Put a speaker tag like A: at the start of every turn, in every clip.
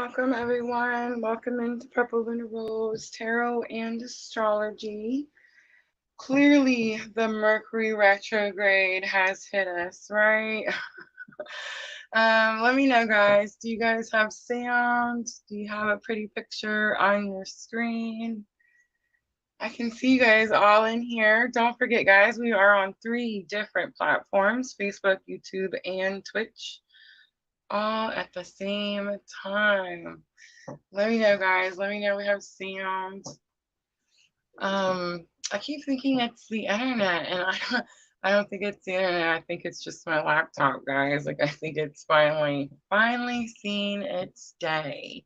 A: Welcome everyone. Welcome into Purple Lunar Rose Tarot and Astrology. Clearly, the Mercury retrograde has hit us, right? Let me know, guys. Do you guys have sound? Do you have a pretty picture on your screen? I can see you guys all in here. Don't forget, guys, we are on 3 different platforms: Facebook, YouTube, and Twitch, all at the same time. Let me know, guys. Let me know we have sound. I keep thinking it's the internet, and I don't think it's the internet. I think it's just my laptop, guys. Like I think it's finally seen its day.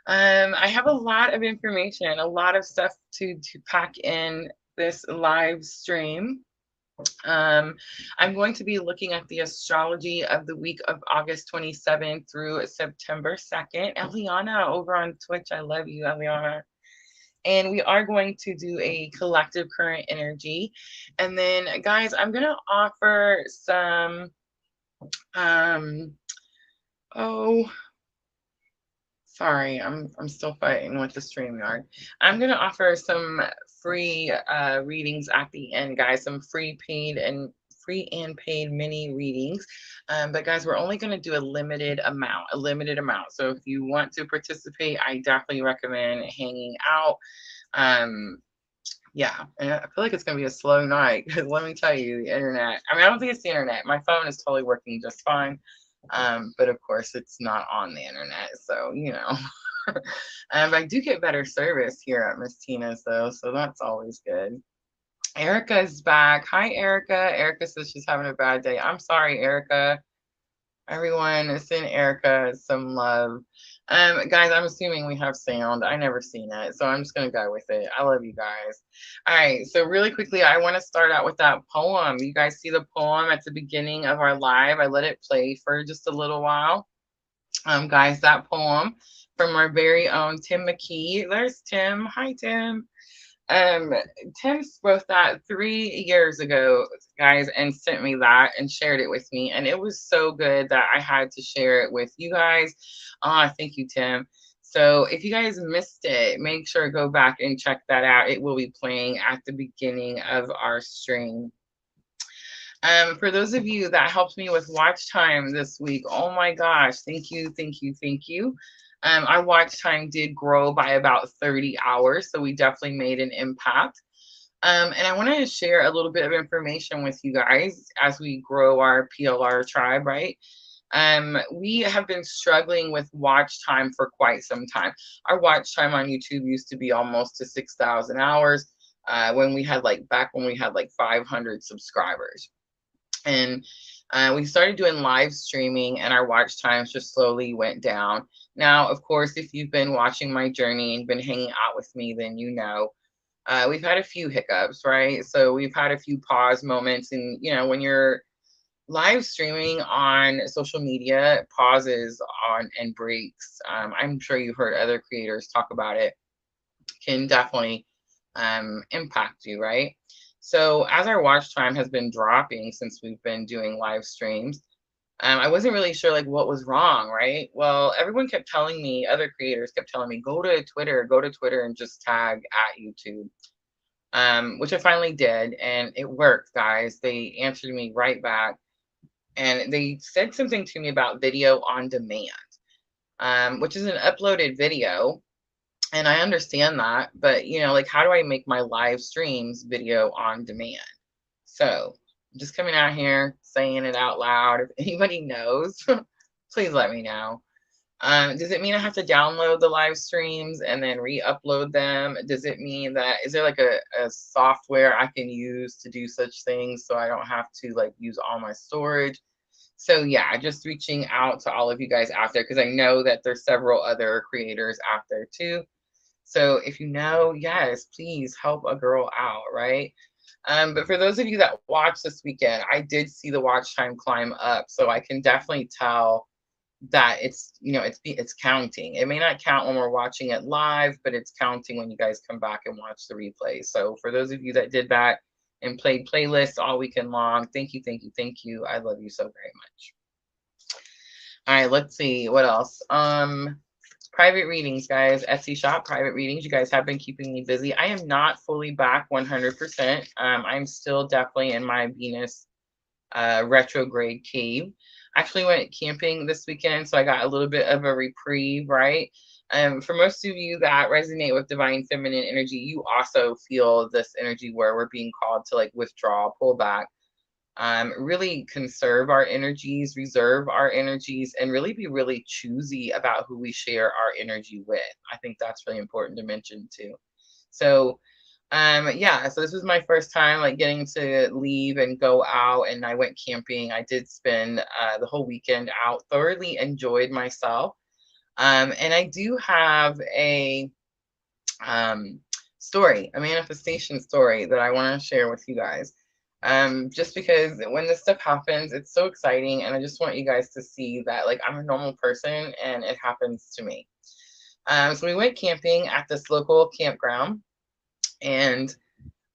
A: I have a lot of information, a lot of stuff to pack in this live stream. I'm going to be looking at the astrology of the week of August 27th through September 2nd. Eliana over on Twitch, I love you, Eliana. And we are going to do a collective current energy. And then, guys, I'm going to offer some, oh, sorry, I'm still fighting with the StreamYard. I'm going to offer some free readings at the end, guys, some free and paid mini readings. But guys, we're only going to do a limited amount. So if you want to participate, I definitely recommend hanging out. Yeah, and I feel like it's going to be a slow night because let me tell you, the internet, I mean, I don't think it's the internet. My phone is totally working just fine. But of course it's not on the internet, so you know. I do get better service here at Miss Tina's though, so that's always good. Erica's back. Hi, Erica. Erica says she's having a bad day. I'm sorry, Erica. Everyone, send Erica some love. Guys, I'm assuming we have sound. I never seen it, so I'm just gonna go with it. I love you guys. All right, so really quickly, I want to start out with that poem. You guys see the poem at the beginning of our live? I let it play for just a little while. Guys, that poem from our very own Tim McKee. There's Tim. Hi, Tim. Tim wrote that 3 years ago, guys, and sent me that and shared it with me. And it was so good that I had to share it with you guys. Thank you, Tim. So if you guys missed it, make sure to go back and check that out. It will be playing at the beginning of our stream. For those of you that helped me with watch time this week, oh my gosh, thank you, thank you, thank you. Our watch time did grow by about 30 hours, so we definitely made an impact. And I wanted to share a little bit of information with you guys as we grow our PLR tribe, right? We have been struggling with watch time for quite some time. Our watch time on YouTube used to be almost to 6,000 hours when we had back when we had 500 subscribers. And we started doing live streaming and our watch times just slowly went down. Now, of course, if you've been watching my journey and been hanging out with me, then you know we've had a few hiccups, right? So we've had a few pause moments. And, you know, when you're live streaming on social media, pauses on and breaks, I'm sure you've heard other creators talk about it, can definitely impact you, right? So as our watch time has been dropping since we've been doing live streams, I wasn't really sure what was wrong, right? Well, everyone kept telling me, other creators kept telling me, go to Twitter and just tag at YouTube, which I finally did, and it worked, guys. They answered me right back, and they said something to me about video on demand, which is an uploaded video. And I understand that, but you know, how do I make my live streams video on demand? So I'm just coming out here saying it out loud. If anybody knows, please let me know. Does it mean I have to download the live streams and then re-upload them? Does it mean that, is there a software I can use to do such things so I don't have to use all my storage? So yeah, just reaching out to all of you guys out there, because I know that there's several other creators out there too. So if you know, yes, please help a girl out, right? But for those of you that watched this weekend, I did see the watch time climb up. So I can definitely tell that it's, you know, it's counting. It may not count when we're watching it live, but it's counting when you guys come back and watch the replay. So for those of you that did that and played playlists all weekend long, thank you, thank you, thank you. I love you so very much. All right, let's see what else. Private readings, guys. Etsy shop, private readings. You guys have been keeping me busy. I am not fully back 100%. I'm still definitely in my Venus retrograde cave. Actually went camping this weekend, so I got a little bit of a reprieve, right? For most of you that resonate with divine feminine energy, you also feel this energy where we're being called to like withdraw, pull back, really conserve our energies, reserve our energies, and really be really choosy about who we share our energy with. I think that's really important to mention too. So yeah, so this was my first time like getting to leave and go out, and I went camping. I did spend the whole weekend out, thoroughly enjoyed myself. And I do have a story, a manifestation story that I want to share with you guys. Just because when this stuff happens, it's so exciting, and I just want you guys to see that like I'm a normal person and it happens to me. So we went camping at this local campground, and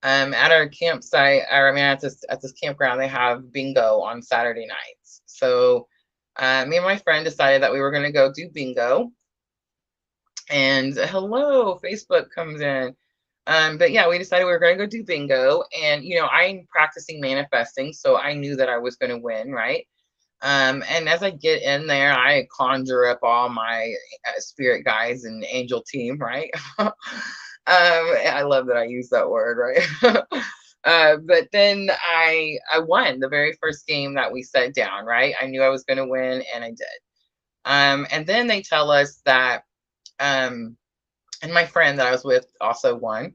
A: at our campsite, or I mean at this campground, they have bingo on Saturday nights. So me and my friend decided that we were going to go do bingo. And hello, Facebook comes in. But yeah, we decided we were going to go do bingo. And, you know, I'm practicing manifesting, so I knew that I was going to win, right? And as I get in there, I conjure up all my spirit guides and angel team, right? I love that I use that word, right? But then I won the very first game that we set down, right? I knew I was going to win, and I did. And then they tell us that, and my friend that I was with also won.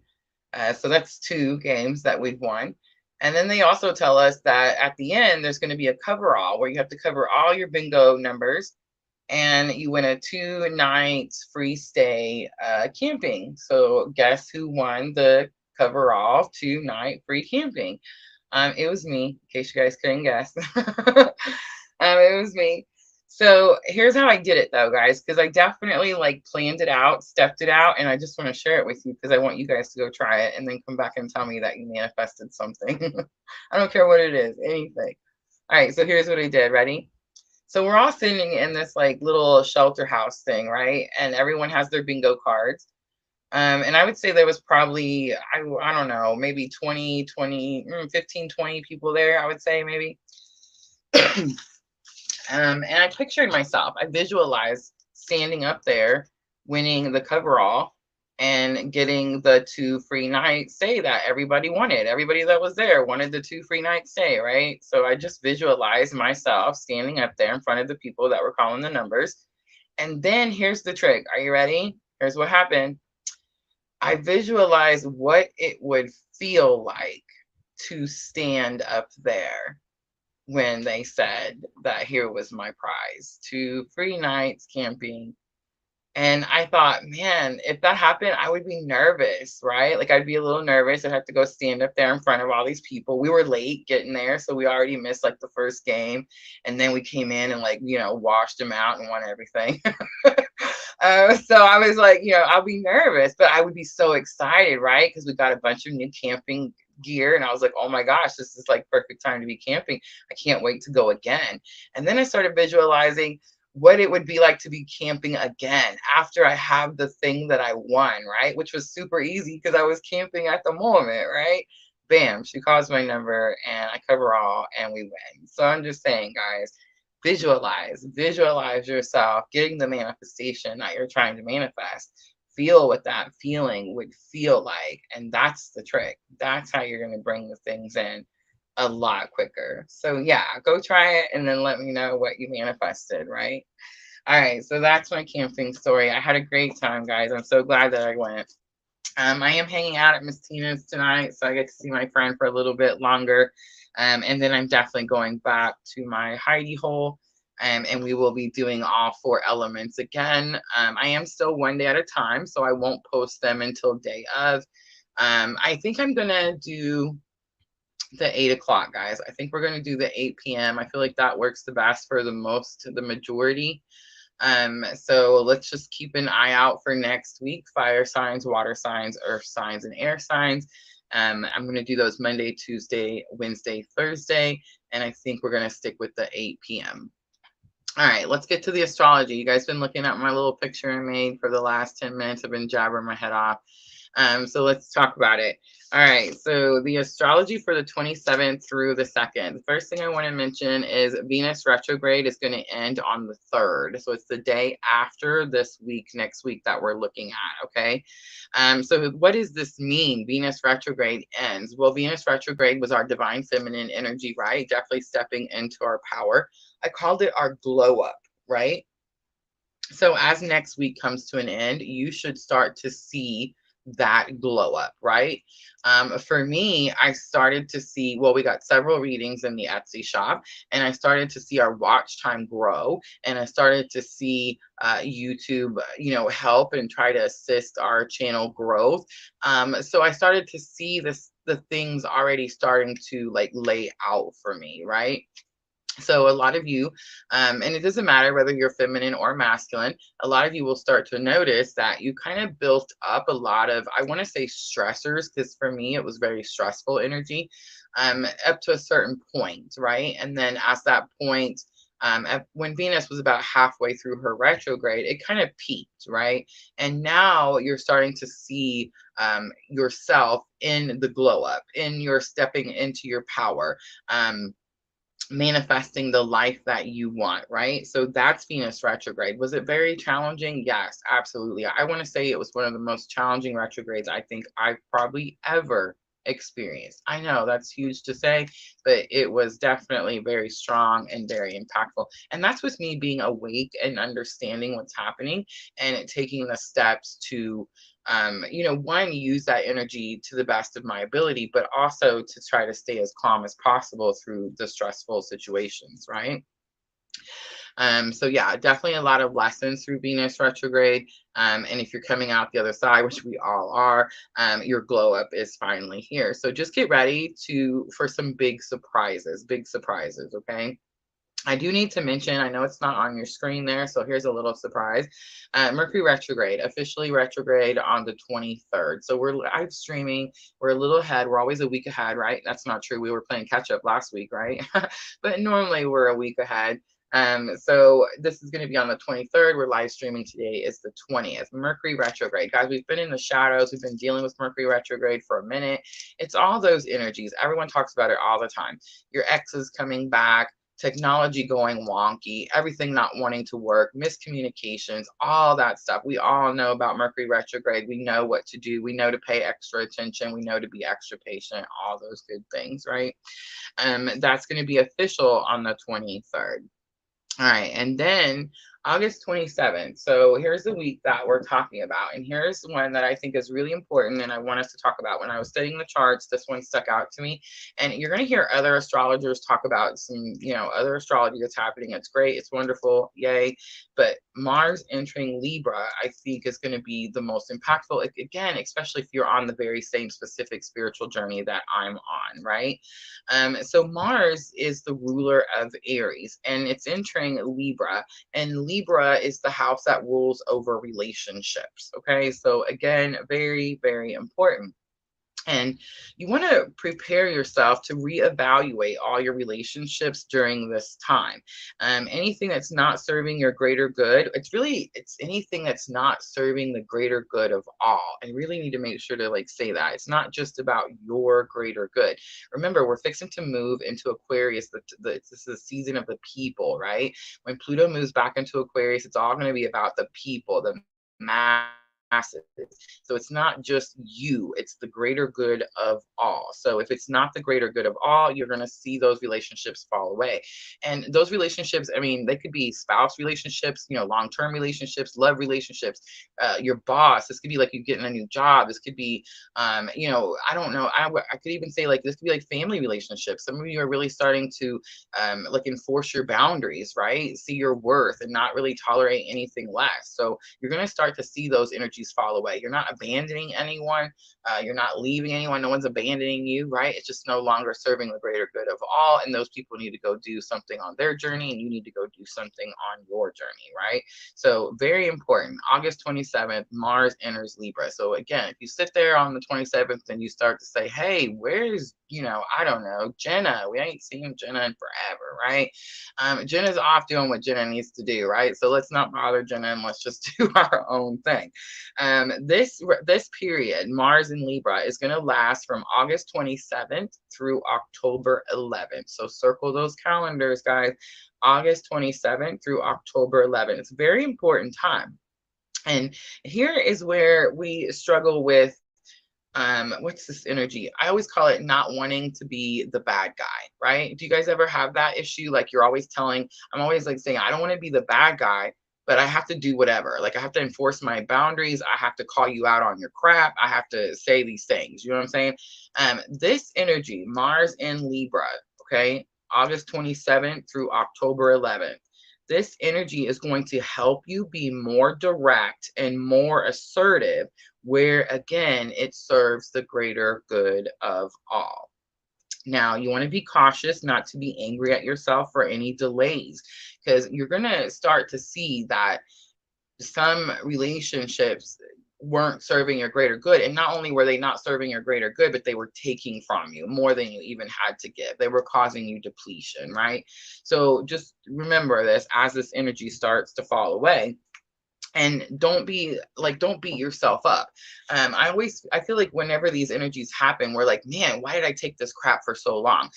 A: So that's 2 games that we've won. And then they also tell us that at the end, there's going to be a coverall where you have to cover all your bingo numbers, and you win a 2 nights free stay camping. So guess who won the coverall 2 night free camping? It was me, in case you guys couldn't guess. It was me. So here's how I did it though, guys, because I definitely like planned it out, stepped it out, and I just want to share it with you because I want you guys to go try it and then come back and tell me that you manifested something. I don't care what it is, anything. All right, so here's what I did. Ready? So we're all sitting in this like little shelter house thing, right? And everyone has their bingo cards. And I would say there was probably, I don't know, maybe 15, 20 people there, I would say maybe. And I pictured myself, I visualized standing up there, winning the coverall and getting the 2 free night stay that everybody wanted. Everybody that was there wanted the 2 free night stay, right? So I just visualized myself standing up there in front of the people that were calling the numbers. And then here's the trick. Are you ready? Here's what happened. I visualized what it would feel like to stand up there when they said that here was my prize, 2 free nights camping. And I thought, man, if that happened, I would be nervous, right? Like I'd be a little nervous. I'd have to go stand up there in front of all these people. We were late getting there, so we already missed like the first game. And then we came in and like, you know, washed them out and won everything. So I was like, you know, I'll be nervous, but I would be so excited, right? Because we got a bunch of new camping gear, and I was like, oh my gosh, this is like perfect time to be camping. I can't wait to go again. And then I started visualizing what it would be like to be camping again after I have the thing that I won, right? Which was super easy because I was camping at the moment, right? Bam, she calls my number and I cover all and we win. So I'm just saying, guys, visualize yourself getting the manifestation that you're trying to manifest. Feel what that feeling would feel like. And that's the trick. That's how you're going to bring the things in a lot quicker. So yeah, go try it and then let me know what you manifested, right? All right, so that's my camping story. I had a great time, guys. I'm so glad that I went. I am hanging out at Miss Tina's tonight, so I get to see my friend for a little bit longer. And then I'm definitely going back to my hidey hole. And we will be doing all 4 elements again. I am still 1 day at a time, so I won't post them until day of. I think I'm gonna do the 8 o'clock, guys. I think we're going to do the 8 p.m. I feel like that works the best for the majority. So let's just keep an eye out for next week. Fire signs, water signs, earth signs, and air signs. I'm going to do those Monday, Tuesday, Wednesday, Thursday, and I think we're going to stick with the 8 p.m. All right, let's get to the astrology. You guys been looking at my little picture I made for the last 10 minutes. I've been jabbering my head off. So let's talk about it. All right, so the astrology for the 27th through the 2nd. The first thing I want to mention is Venus retrograde is going to end on the 3rd. So it's the day after this week, next week that we're looking at, okay? So what does this mean? Venus retrograde ends. Well, Venus retrograde was our divine feminine energy, right? Definitely stepping into our power. I called it our glow up, right? So as next week comes to an end, you should start to see that glow up, right? For me, I started to see, well, we got several readings in the Etsy shop, and I started to see our watch time grow, and I started to see YouTube, help and try to assist our channel growth. So I started to see the things already starting to like lay out for me, right? So a lot of you, and it doesn't matter whether you're feminine or masculine, a lot of you will start to notice that you kind of built up a lot of, I want to say stressors, because for me, it was very stressful energy, up to a certain point, right? And then as that point, when Venus was about halfway through her retrograde, it kind of peaked, right? And now you're starting to see yourself in the glow up, in your stepping into your power. Manifesting the life that you want, right? So that's Venus retrograde. Was it very challenging? Yes, absolutely. I want to say it was one of the most challenging retrogrades I think I've probably ever experienced. I know that's huge to say, but it was definitely very strong and very impactful. And that's with me being awake and understanding what's happening and taking the steps to one, use that energy to the best of my ability, but also to try to stay as calm as possible through the stressful situations, right? So yeah, definitely a lot of lessons through Venus retrograde. And if you're coming out the other side, which we all are, your glow up is finally here. So just get ready for some big surprises, okay? I do need to mention, I know it's not on your screen there, so here's a little surprise. Mercury retrograde, officially retrograde on the 23rd. So we're live streaming. We're a little ahead. We're always a week ahead, right? That's not true. We were playing catch up last week, right? But normally we're a week ahead. So this is going to be on the 23rd. We're live streaming today. Is the 20th. Mercury retrograde. Guys, we've been in the shadows. We've been dealing with Mercury retrograde for a minute. It's all those energies. Everyone talks about it all the time. Your ex is coming back, technology going wonky, everything not wanting to work, miscommunications, all that stuff. We all know about Mercury retrograde. We know what to do. We know to pay extra attention. We know to be extra patient, all those good things, right? That's going to be official on the 23rd. All right, and then August 27th. So here's the week that we're talking about. And here's one that I think is really important and I want us to talk about. When I was studying the charts, this one stuck out to me. And you're going to hear other astrologers talk about some, other astrology that's happening. It's great. It's wonderful. Yay. But Mars entering Libra, I think, is going to be the most impactful. Again, especially if you're on the very same specific spiritual journey that I'm on, right? So Mars is the ruler of Aries and it's entering Libra, and Libra is the house that rules over relationships. Okay, so again, very, very important. And you want to prepare yourself to reevaluate all your relationships during this time. Anything that's not serving your greater good, it's anything that's not serving the greater good of all. I really need to make sure to say that. It's not just about your greater good. Remember, we're fixing to move into Aquarius. This is the season of the people, right? When Pluto moves back into Aquarius, it's all going to be about the people, the masses. So it's not just you, it's the greater good of all. So if it's not the greater good of all, you're going to see those relationships fall away. And those relationships, I mean, they could be spouse relationships, long-term relationships, love relationships, your boss. This could be like you getting a new job. This could be, I don't know. I could even say this could be like family relationships. Some of you are really starting to enforce your boundaries, right? See your worth and not really tolerate anything less. So you're going to start to see those energies energies fall away. You're not abandoning anyone. You're not leaving anyone. No one's abandoning you, right? It's just no longer serving the greater good of all. And those people need to go do something on their journey, and you need to go do something on your journey, right? So very important. August 27th, Mars enters Libra. So again, if you sit there on the 27th and you start to say, hey, where's, I don't know, Jenna? We ain't seen Jenna in forever, right? Jenna's off doing what Jenna needs to do, right? So let's not bother Jenna and let's just do our own thing. This period, Mars in Libra, is going to last from August 27th through October 11th. So circle those calendars, guys. August 27th through October 11th. It's a very important time. And here is where we struggle with what's this energy? I always call it not wanting to be the bad guy, right? Do you guys ever have that issue? Like I'm always like saying, I don't want to be the bad guy, but I have to do whatever. Like I have to enforce my boundaries. I have to call you out on your crap. I have to say these things. You know what I'm saying? This energy, Mars in Libra, okay, August 27th through October 11th. This energy is going to help you be more direct and more assertive, where again, it serves the greater good of all. Now, you want to be cautious not to be angry at yourself for any delays, because you're going to start to see that some relationships weren't serving your greater good. And not only were they not serving your greater good, but they were taking from you more than you even had to give. They were causing you depletion, right? So just remember this as this energy starts to fall away. And don't beat yourself up. I feel like whenever these energies happen, we're like, man, why did I take this crap for so long?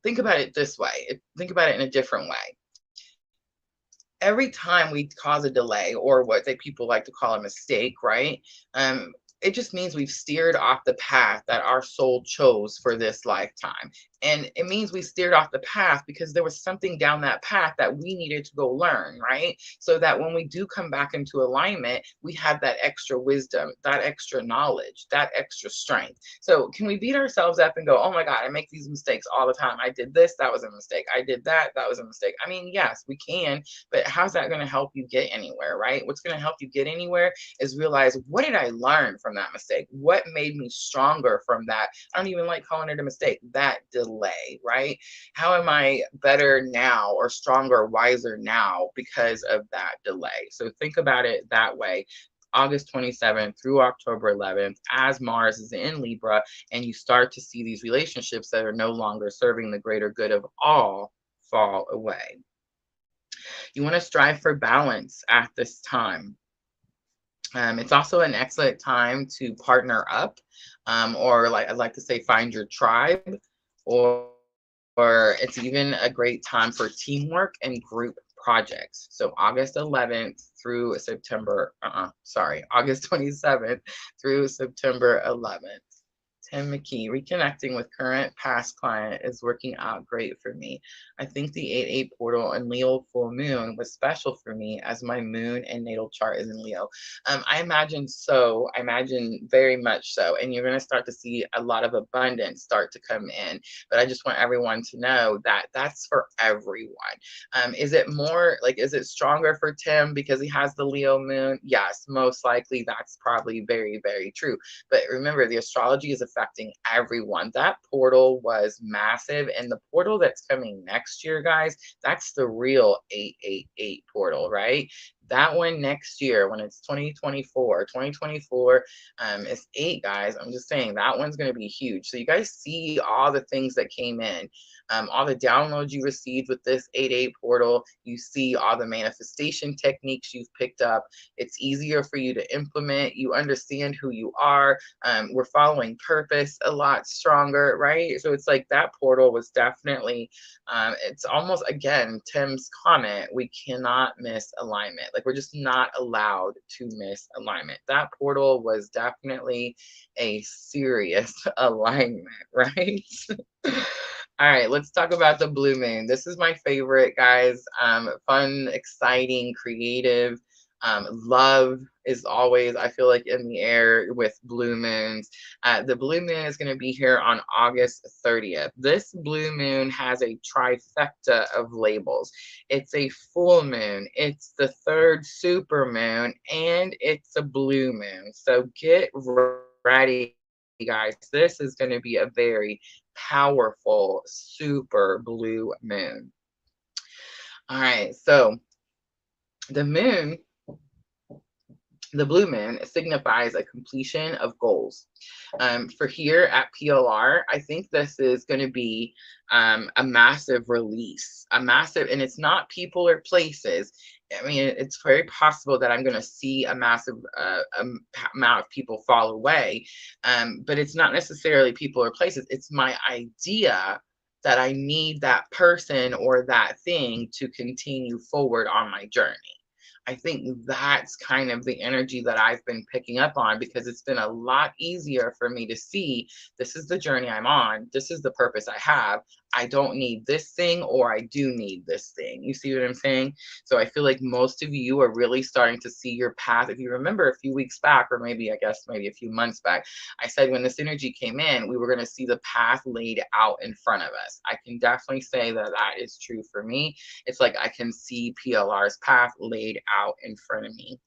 A: Think about it this way. Think about it in a different way. Every time we cause a delay, or what people like to call a mistake, right? It just means we've steered off the path that our soul chose for this lifetime. And it means we steered off the path because there was something down that path that we needed to go learn, right? So that when we do come back into alignment, we have that extra wisdom, that extra knowledge, that extra strength. So can we beat ourselves up and go, oh my God, I make these mistakes all the time. I did this, that was a mistake. I did that, that was a mistake. I mean, yes, we can, but how's that going to help you get anywhere, right? What's going to help you get anywhere is realize, what did I learn from that mistake? What made me stronger from that? I don't even like calling it a mistake, that delay, right? How am I better now, or stronger, wiser now because of that delay? So think about it that way. August 27th through October 11th, as Mars is in Libra, and you start to see these relationships that are no longer serving the greater good of all fall away. You want to strive for balance at this time. It's also an excellent time to partner up, or like I'd like to say, find your tribe, or it's even a great time for teamwork and group projects. So August 11th through August 27th through September 11th. Tim McKee, reconnecting with current past client is working out great for me. I think the 8/8 portal and Leo full moon was special for me, as my moon and natal chart is in Leo. I imagine so. I imagine very much so. And you're going to start to see a lot of abundance start to come in. But I just want everyone to know that that's for everyone. Is it stronger for Tim because he has the Leo moon? Yes, most likely that's probably very, very true. But remember, the astrology is affecting everyone. That portal was massive, and the portal that's coming next year, guys, that's the real 8/8 portal, right? That one next year, when it's 2024 is 8, guys. I'm just saying that one's going to be huge. So you guys see all the things that came in, all the downloads you received with this 8/8 portal. You see all the manifestation techniques you've picked up. It's easier for you to implement. You understand who you are. We're following purpose a lot stronger, right? So it's like that portal was definitely, it's almost, again, Tim's comment, we cannot miss alignment. Like, we're just not allowed to miss alignment. That portal was definitely a serious alignment, right? All right, let's talk about the blue moon. This is my favorite, guys. Fun, exciting, creative, love. is always, I feel like, in the air with blue moons. The blue moon is going to be here on August 30th. This blue moon has a trifecta of labels. It's a full moon, it's the third super moon, and it's a blue moon. So get ready, guys. This is going to be a very powerful super blue moon. All right, so the moon, the blue moon, signifies a completion of goals. For here at PLR, I think this is going to be a massive release, and it's not people or places. I mean, it's very possible that I'm going to see a massive amount of people fall away, but it's not necessarily people or places. It's my idea that I need that person or that thing to continue forward on my journey. I think that's kind of the energy that I've been picking up on, because it's been a lot easier for me to see this is the journey I'm on. This is the purpose I have. I don't need this thing, or I do need this thing. You see what I'm saying? So I feel like most of you are really starting to see your path. If you remember a few weeks back, or maybe a few months back, I said when this energy came in, we were going to see the path laid out in front of us. I can definitely say that that is true for me. It's like I can see PLR's path laid out in front of me.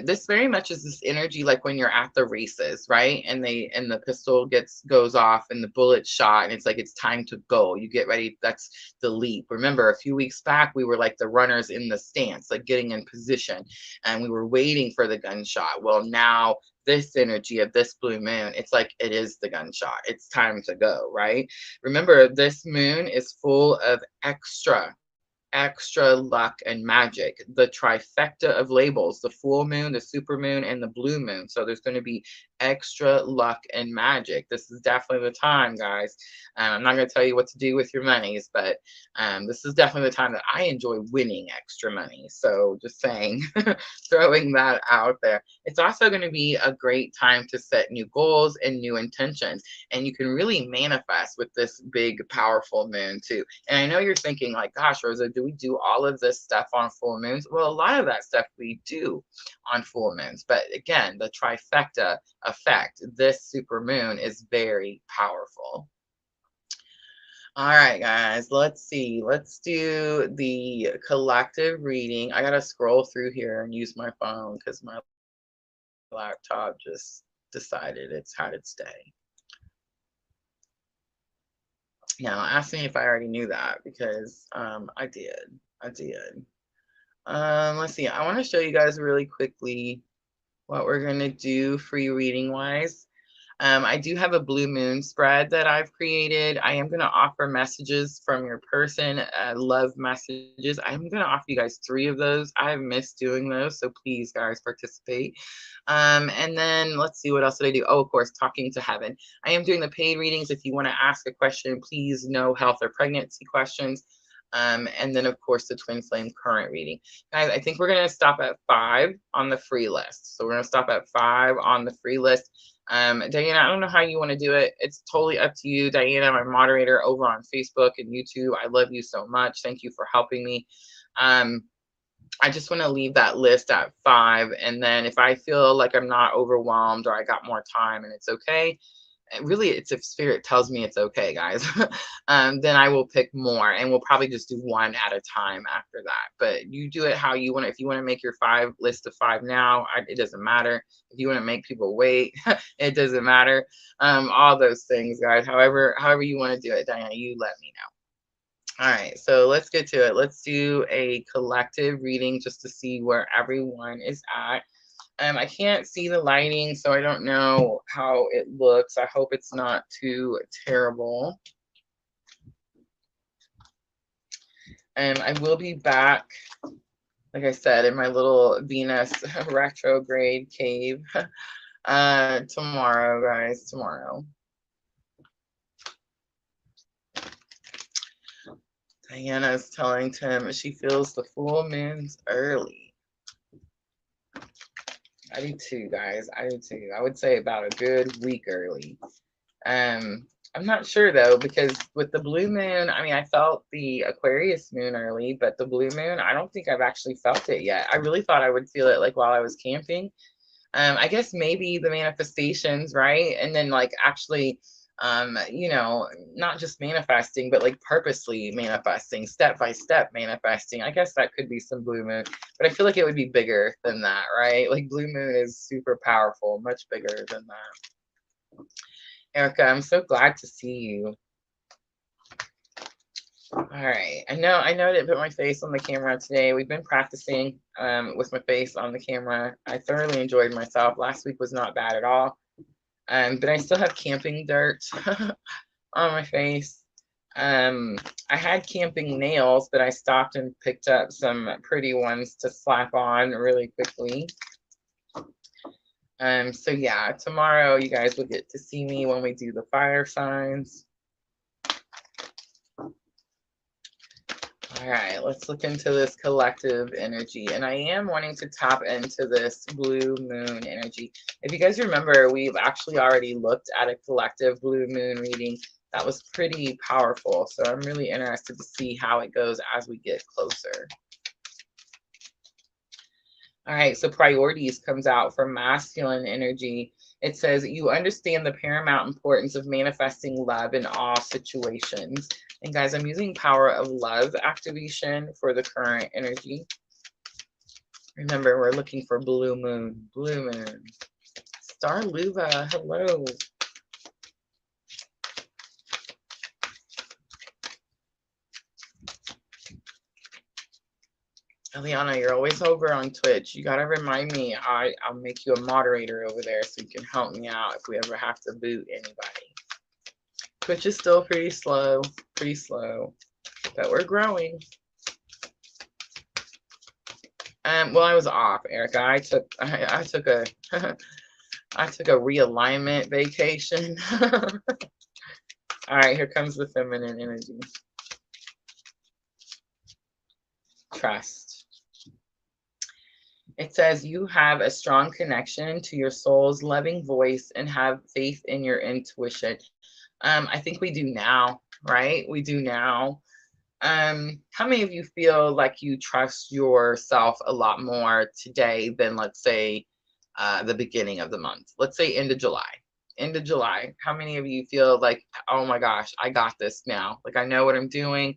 A: This very much is this energy like when you're at the races, right? And the pistol goes off and the bullet's shot, and it's like it's time to go. You get ready. That's the leap. Remember, a few weeks back we were like the runners in the stance, like getting in position, and we were waiting for the gunshot. Well, now this energy of this blue moon, it's like it is the gunshot. It's time to go, right? Remember, this moon is full of extra luck and magic, the trifecta of labels, the full moon, the super moon, and the blue moon. So there's going to be extra luck and magic. This is definitely the time, guys. I'm not going to tell you what to do with your monies, but this is definitely the time that I enjoy winning extra money. So just saying, throwing that out there. It's also going to be a great time to set new goals and new intentions. And you can really manifest with this big, powerful moon too. And I know you're thinking like, gosh, Rosa, do we do all of this stuff on full moons? Well, a lot of that stuff we do on full moons. But again, the trifecta effect, this super moon is very powerful. All right, guys, let's see. Let's do the collective reading. I got to scroll through here and use my phone because my laptop just decided it's had its day. Now, ask me if I already knew that, because I did. Let's see. I want to show you guys really quickly what we're going to do free reading wise. I do have a blue moon spread that I've created. I am going to offer messages from your person, love messages. I'm going to offer you guys 3 of those. I've missed doing those, so please, guys, participate. And then let's see, what else did I do? Oh, of course, talking to heaven. I am doing the paid readings. If you want to ask a question, please, no health or pregnancy questions. And then, of course, the twin flame current reading. Guys, I think we're going to stop at 5 on the free list. So we're going to stop at 5 on the free list. Diana, I don't know how you want to do it. It's totally up to you. Diana, my moderator over on Facebook and YouTube, I love you so much. Thank you for helping me. I just want to leave that list at 5. And then if I feel like I'm not overwhelmed or I got more time and it's okay, really, it's if spirit tells me it's okay, guys, then I will pick more, and we'll probably just do 1 at a time after that. But you do it how you want. If you want to make your 5 list of 5 now, it doesn't matter. If you want to make people wait, it doesn't matter. All those things, guys. However you want to do it, Diana, you let me know. All right, so let's get to it. Let's do a collective reading just to see where everyone is at. I can't see the lighting, so I don't know how it looks. I hope it's not too terrible. I will be back, like I said, in my little Venus retrograde cave tomorrow, guys, tomorrow. Diana's telling Tim she feels the full moon's early. I do too, guys. I do too. I would say about a good week early. I'm not sure though, because with the blue moon, I mean, I felt the Aquarius moon early, but the blue moon, I don't think I've actually felt it yet. I really thought I would feel it like while I was camping. I guess maybe the manifestations, right? And then like actually, you know, not just manifesting, but like purposely manifesting, step by step manifesting. I guess that could be some blue moon, but I feel like it would be bigger than that, right? Like blue moon is super powerful, much bigger than that. Erica, I'm so glad to see you. All right. I know I didn't put my face on the camera today. We've been practicing with my face on the camera. I thoroughly enjoyed myself. Last week was not bad at all. But I still have camping dirt on my face. I had camping nails, but I stopped and picked up some pretty ones to slap on really quickly. So yeah, tomorrow you guys will get to see me when we do the fire signs. All right, let's look into this collective energy. And I am wanting to tap into this blue moon energy. If you guys remember, we've actually already looked at a collective blue moon reading. That was pretty powerful. So I'm really interested to see how it goes as we get closer. All right, so priorities comes out from masculine energy. It says, you understand the paramount importance of manifesting love in all situations. And guys, I'm using power of love activation for the current energy. Remember, we're looking for blue moon, blue moon. Star Luva, hello. Eliana, you're always over on Twitch. You gotta remind me. I'll make you a moderator over there so you can help me out if we ever have to boot anybody. Twitch is still pretty slow, but we're growing. Well, I was off, Erica. I took a I took a realignment vacation. All right, here comes the feminine energy. Trust. It says you have a strong connection to your soul's loving voice and have faith in your intuition. I think we do now, right? We do now. How many of you feel like you trust yourself a lot more today than, let's say, the beginning of the month? Let's say end of July. End of July. How many of you feel like, oh my gosh, I got this now? Like I know what I'm doing.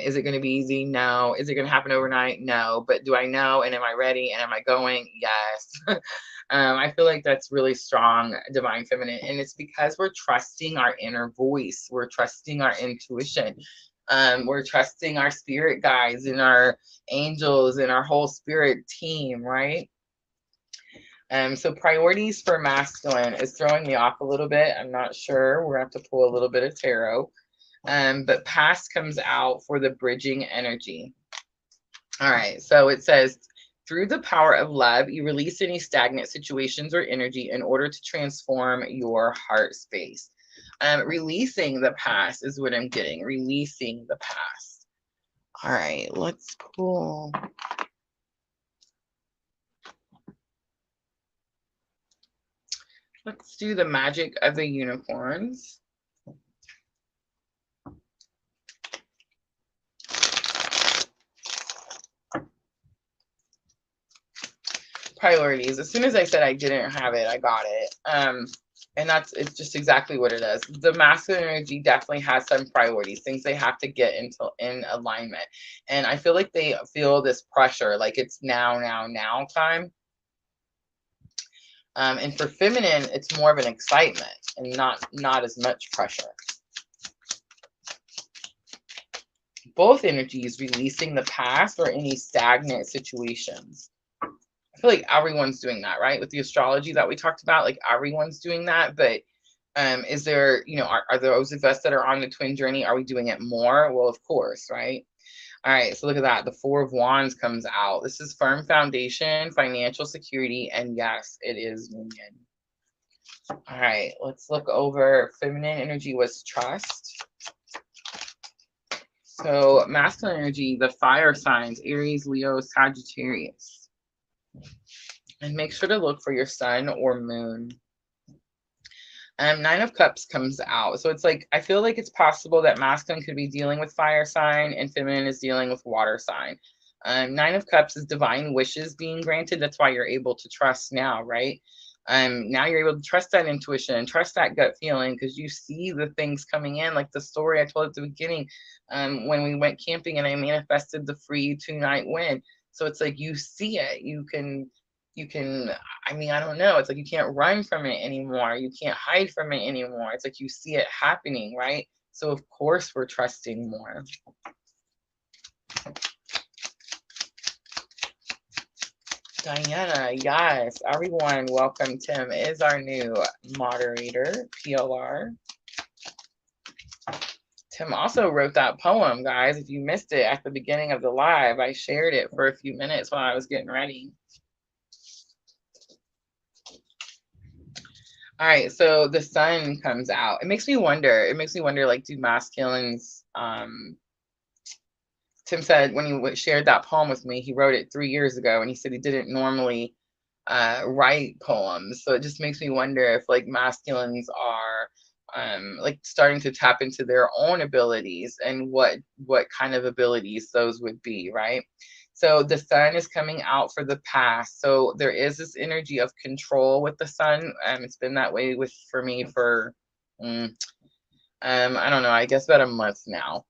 A: Is it going to be easy? No. Is it going to happen overnight? No. But do I know? And am I ready? And am I going? Yes. I feel like that's really strong, divine feminine. And it's because we're trusting our inner voice. We're trusting our intuition. We're trusting our spirit guides and our angels and our whole spirit team, right? So priorities for masculine is throwing me off a little bit. I'm not sure. We're going to have to pull a little bit of tarot. But past comes out for the bridging energy. All right, so it says, through the power of love, you release any stagnant situations or energy in order to transform your heart space. Releasing the past is what I'm getting, releasing the past. All right, let's pull. Let's do the magic of the unicorns. Priorities. As soon as I said I didn't have it, I got it. And it's just exactly what it is. The masculine energy definitely has some priorities, things they have to get in alignment. And I feel like they feel this pressure, like it's now time. And for feminine, it's more of an excitement and not as much pressure. Both energies releasing the past or any stagnant situations. I feel like everyone's doing that, right? With the astrology that we talked about, like everyone's doing that. But is there, are those of us that are on the twin journey, are we doing it more? Well, of course, right? All right, so look at that. The Four of Wands comes out. This is firm foundation, financial security, and yes, it is union. All right, let's look over. Feminine energy was trust. So masculine energy, the fire signs, Aries, Leo, Sagittarius. And make sure to look for your sun or moon. Nine of Cups comes out. So it's like, I feel like it's possible that masculine could be dealing with fire sign and feminine is dealing with water sign. Nine of Cups is divine wishes being granted. That's why you're able to trust now, right? Now you're able to trust that intuition and trust that gut feeling because you see the things coming in, like the story I told at the beginning, when we went camping and I manifested the free 2-night win. So it's like you see it, you can, I mean, I don't know, it's like you can't run from it anymore, you can't hide from it anymore. It's like you see it happening, right? So of course we're trusting more. Diana, yes, everyone, welcome. Tim is our new moderator, PLR. Tim also wrote that poem, guys. If you missed it at the beginning of the live, I shared it for a few minutes while I was getting ready. All right, so the sun comes out. It makes me wonder, like, do masculines, Tim said when he shared that poem with me, he wrote it 3 years ago, and he said he didn't normally write poems. So it just makes me wonder if like masculines are like starting to tap into their own abilities and what kind of abilities those would be, right? So the sun is coming out for the past. So there is this energy of control with the sun. It's been that way for me for I don't know, I guess about a month now.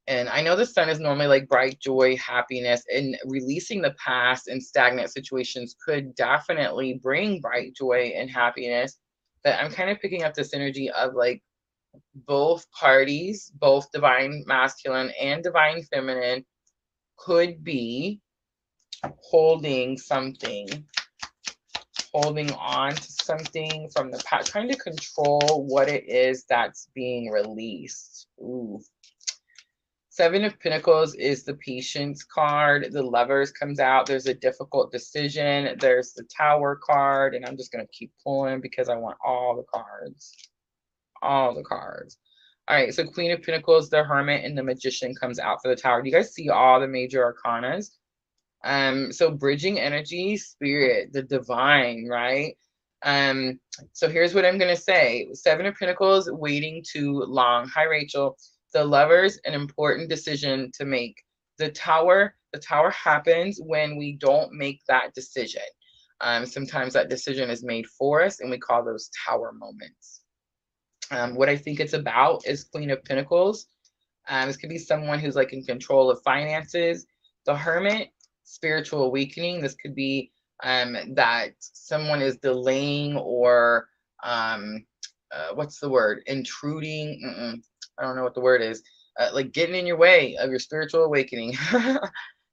A: And I know the sun is normally like bright joy, happiness, and releasing the past and stagnant situations could definitely bring bright joy and happiness. But I'm kind of picking up this energy of like both parties, both divine masculine and divine feminine, could be holding something, holding on to something from the past, trying to control what it is that's being released. Ooh. Seven of Pentacles is the Patience card. The Lovers comes out. There's a difficult decision. There's the Tower card. And I'm just going to keep pulling because I want all the cards. All the cards. All right. So Queen of Pentacles, the Hermit, and the Magician comes out for the Tower. Do you guys see all the major arcanas? So bridging energy, spirit, the divine, right? So here's what I'm going to say. Seven of Pentacles, waiting too long. Hi, Rachel. The Lovers, an important decision to make. The Tower happens when we don't make that decision. Sometimes that decision is made for us, and we call those Tower moments. What I think it's about is Queen of Pentacles. This could be someone who's like in control of finances. The Hermit, spiritual awakening. This could be that someone is delaying or what's the word? Intruding. I don't know what the word is. Like getting in your way of your spiritual awakening.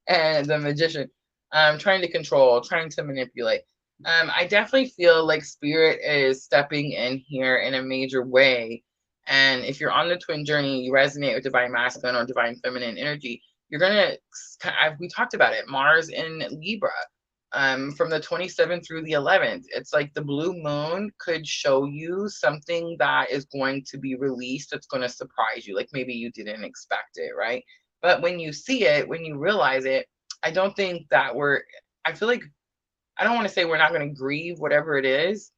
A: And the Magician, trying to control, trying to manipulate. I definitely feel like spirit is stepping in here in a major way. And if you're on the twin journey, you resonate with divine masculine or divine feminine energy, you're gonna, we talked about it, Mars in Libra, from the 27th through the 11th. It's like the blue moon could show you something that is going to be released that's going to surprise you, like maybe you didn't expect it, right? But when you see it, when you realize it, I don't think that I feel like, I don't want to say we're not going to grieve whatever it is,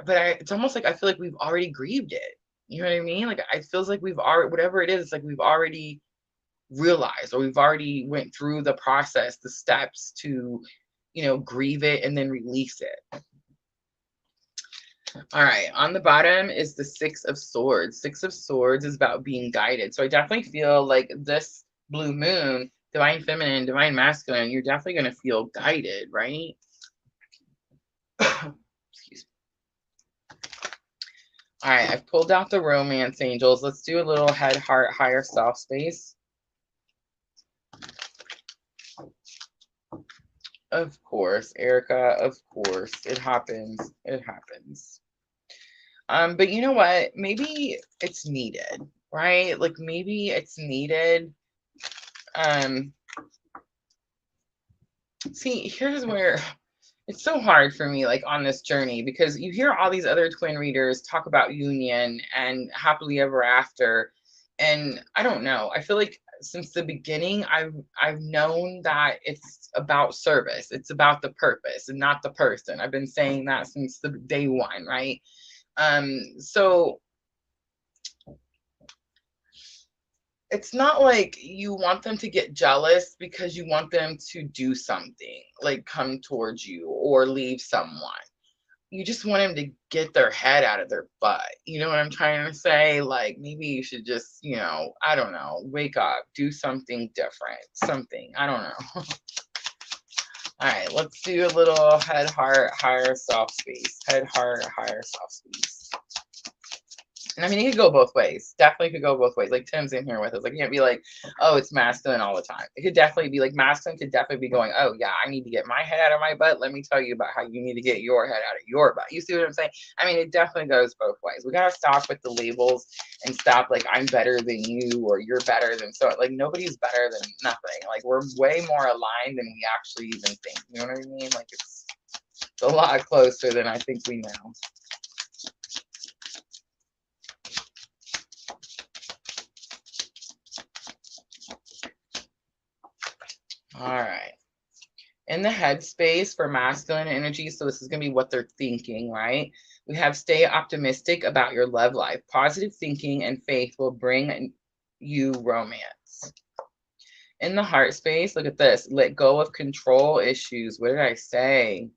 A: but it's almost like I feel like we've already grieved it. You know what I mean? Like it feels like we've already, whatever it is, it's like we've already realized, or we've already went through the process, the steps to, you know, grieve it and then release it. All right, on the bottom is the Six of Swords. Six of Swords is about being guided. So I definitely feel like this blue moon, divine feminine, divine masculine, you're definitely going to feel guided, right? Excuse me. All right, I've pulled out the romance angels. Let's do a little head, heart, higher self space. Of course, Erica, of course. It happens. It happens. But you know what? Maybe it's needed, right? Like maybe it's needed. See, here's where it's so hard for me, like on this journey, because you hear all these other twin readers talk about union and happily ever after. And I don't know. I feel like since the beginning, I've known that it's about service. It's about the purpose and not the person. I've been saying that since the day one, right? So it's not like you want them to get jealous because you want them to do something, like come towards you or leave someone. You just want them to get their head out of their butt. You know what I'm trying to say? Like maybe you should just, I don't know, wake up, do something different, something. I don't know. All right, let's do a little head, heart, higher self space. Head, heart, higher self space. And I mean, it could go both ways. Definitely could go both ways. Like Tim's in here with us. Like, you can't be like, oh, it's masculine all the time. It could definitely be like masculine could definitely be going, oh, yeah, I need to get my head out of my butt. Let me tell you about how you need to get your head out of your butt. You see what I'm saying? I mean, it definitely goes both ways. We got to stop with the labels and stop like, I'm better than you or you're better than so. Like, nobody's better than nothing. Like, we're way more aligned than we actually even think. You know what I mean? Like, it's a lot closer than I think we know. All right. In the headspace for masculine energy, so this is going to be what they're thinking, right? We have stay optimistic about your love life. Positive thinking and faith will bring you romance. In the heart space, look at this. Let go of control issues. What did I say?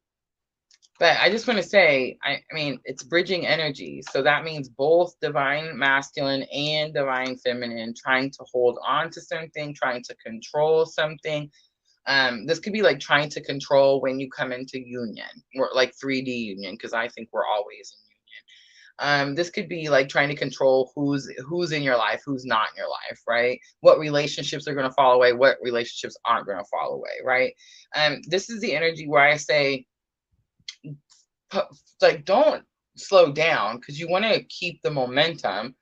A: But I just want to say, I mean, it's bridging energy. So that means both divine masculine and divine feminine trying to hold on to something, trying to control something. This could be like trying to control when you come into union, or like 3D union, because I think we're always in union. This could be like trying to control who's in your life, who's not in your life, right? What relationships are going to fall away, what relationships aren't going to fall away, right? This is the energy where I say, like, don't slow down because you want to keep the momentum,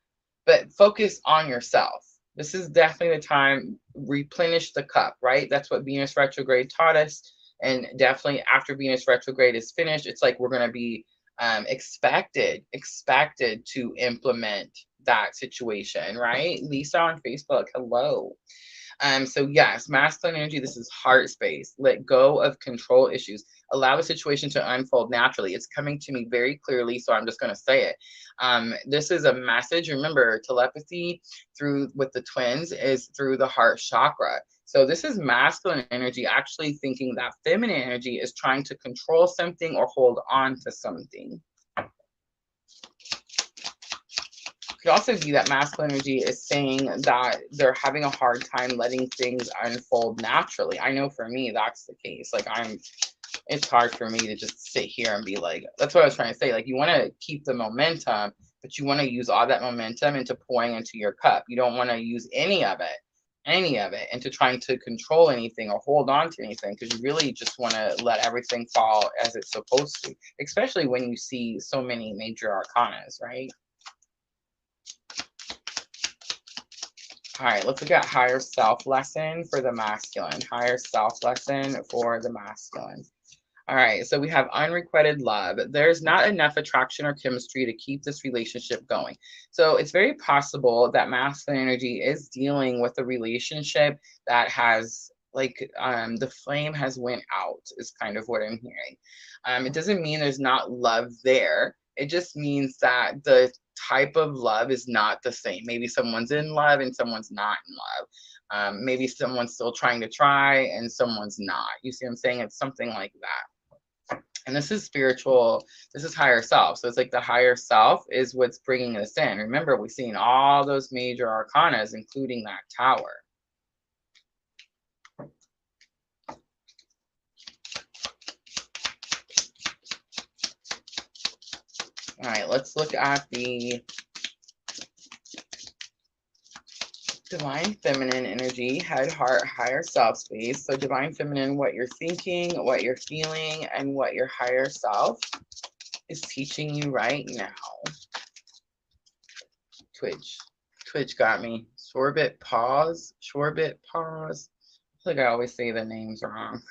A: but focus on yourself. This is definitely the time, replenish the cup, right? That's what Venus retrograde taught us. And definitely after Venus retrograde is finished, it's like we're going to be expected to implement that situation, right? Lisa on Facebook, hello. So yes, masculine energy, this is heart space. Let go of control issues. Allow the situation to unfold naturally. It's coming to me very clearly, so I'm just going to say it. This is a message. Remember, telepathy through with the twins is through the heart chakra. So this is masculine energy actually thinking that feminine energy is trying to control something or hold on to something. Could also be that masculine energy is saying that they're having a hard time letting things unfold naturally. I know for me, that's the case. Like it's hard for me to just sit here and be like, that's what I was trying to say. Like you want to keep the momentum, but you want to use all that momentum into pouring into your cup. You don't want to use any of it into trying to control anything or hold on to anything, because you really just want to let everything fall as it's supposed to, especially when you see so many major arcanas, right? All right, let's look at higher self lesson for the masculine. Higher self lesson for the masculine. All right, so we have unrequited love. There's not enough attraction or chemistry to keep this relationship going. So it's very possible that masculine energy is dealing with a relationship that has the flame has went out is kind of what I'm hearing. It doesn't mean there's not love there. It just means that the type of love is not the same. Maybe someone's in love and someone's not in love. Maybe someone's still trying to try and someone's not. You see what I'm saying? It's something like that. And this is spiritual. This is higher self. So it's like the higher self is what's bringing us in. Remember, we've seen all those major arcanas, including that tower. All right, let's look at the divine feminine energy, head, heart, higher self space. So divine feminine, what you're thinking, what you're feeling, and what your higher self is teaching you right now. Twitch got me. Sorbet pause. Shorbit pause. I feel like I always say the names wrong.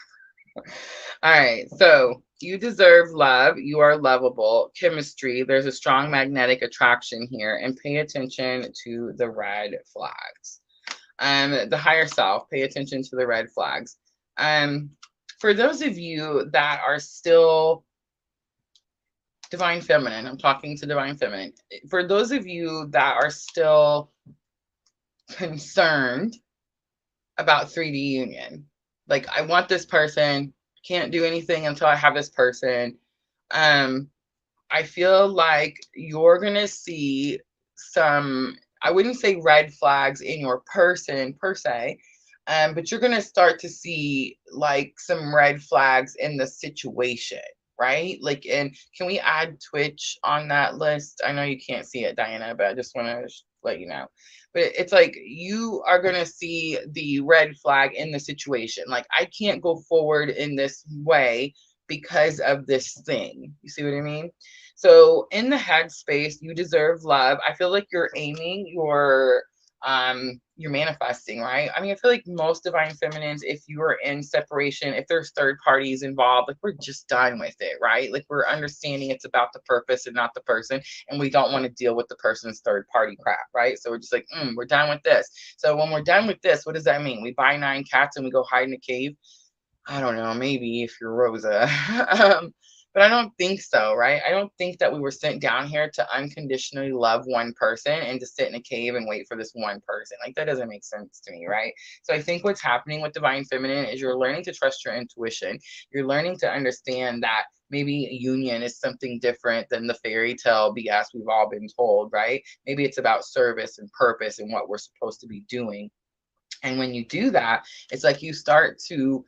A: All right, so you deserve love. You are lovable. Chemistry. There's a strong magnetic attraction here, and pay attention to the red flags. The higher self. Pay attention to the red flags. For those of you that are still Divine Feminine. I'm talking to Divine Feminine. For those of you that are still concerned about 3D union, like, I want this person, can't do anything until I have this person. I feel like you're going to see some, I wouldn't say red flags in your person per se, but you're going to start to see like some red flags in the situation, right? Like, and can we add Twitch on that list? I know you can't see it, Diana, but I just want to let you know. But it's like you are going to see the red flag in the situation. Like, I can't go forward in this way because of this thing. You see what I mean? So in the headspace, you deserve love. I feel like you're aiming, you're manifesting, right? I mean, I feel like most divine feminines, if you are in separation, if there's third parties involved, like, we're just done with it, right? Like, we're understanding it's about the purpose and not the person, and we don't want to deal with the person's third party crap, right? So we're just like, we're done with this. So when we're done with this, what does that mean? We buy 9 cats and we go hide in a cave? I don't know, maybe if you're Rosa. But I don't think so, right? I don't think that we were sent down here to unconditionally love one person and to sit in a cave and wait for this one person. Like, that doesn't make sense to me, right? So I think what's happening with Divine Feminine is you're learning to trust your intuition. You're learning to understand that maybe union is something different than the fairy tale BS we've all been told, right? Maybe it's about service and purpose and what we're supposed to be doing. And when you do that, it's like you start to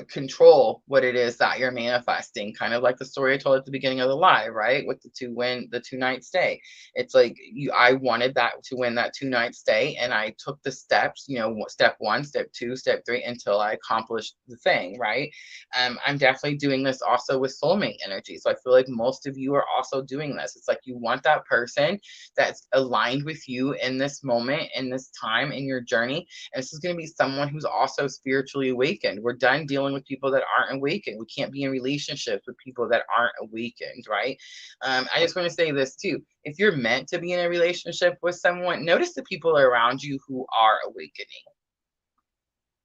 A: control what it is that you're manifesting, kind of like the story I told at the beginning of the live, right? With the 2 night stay. It's like I wanted that to win that 2 night stay, and I took the steps, step 1, step 2, step 3, until I accomplished the thing, right? I'm definitely doing this also with soulmate energy. So I feel like most of you are also doing this. It's like you want that person that's aligned with you in this moment, in this time, in your journey. And this is going to be someone who's also spiritually awakened. We're done dealing with people that aren't awakened. We can't be in relationships with people that aren't awakened, right? I just want to say this too. If you're meant to be in a relationship with someone, notice the people around you who are awakening.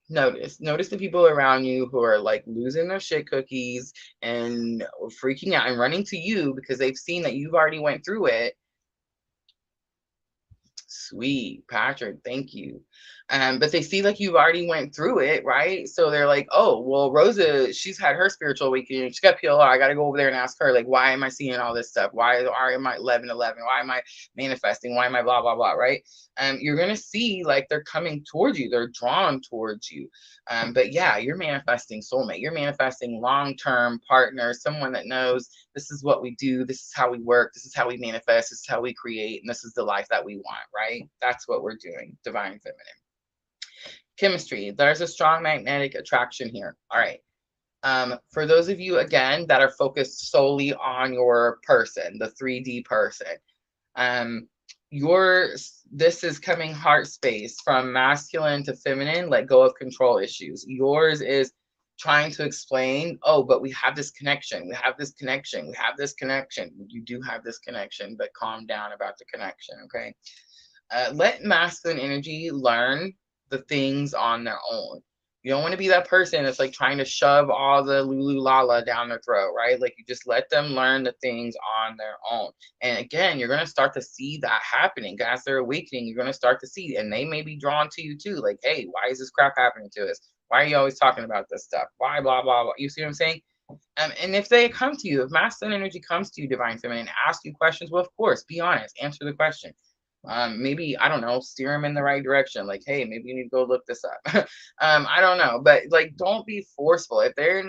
A: Notice the people around you who are like losing their shit cookies and freaking out and running to you because they've seen that you've already went through it. Sweet, Patrick, thank you. But they see like you've already went through it, right? So they're like, oh, well, Rosa, she's had her spiritual awakening. She got PLR. I got to go over there and ask her, like, why am I seeing all this stuff? Why am I 1111? Why am I manifesting? Why am I blah, blah, blah, right? You're going to see like they're coming towards you. They're drawn towards you. But yeah, you're manifesting soulmate. You're manifesting long-term partner, someone that knows this is what we do. This is how we work. This is how we manifest. This is how we create. And this is the life that we want, right? That's what we're doing. Divine Feminine. Chemistry. There's a strong magnetic attraction here. All right. For those of you, again, that are focused solely on your person, the 3D person, this is coming heart space from masculine to feminine, let go of control issues. Yours is trying to explain, oh, but we have this connection. We have this connection. We have this connection. You do have this connection, but calm down about the connection, okay? Let masculine energy learn the things on their own. You don't want to be that person that's like trying to shove all the lulu lala down their throat, right? Like, you just let them learn the things on their own. And again, you're going to start to see that happening. As they're awakening, you're going to start to see, and they may be drawn to you too. Like, hey, why is this crap happening to us? Why are you always talking about this stuff? Why, blah, blah, blah. You see what I'm saying? And if they come to you, if masculine energy comes to you, divine feminine, ask you questions, well, of course, be honest, answer the question. Maybe, I don't know, steer them in the right direction. Like, hey, maybe you need to go look this up. I don't know, but like, don't be forceful. If they're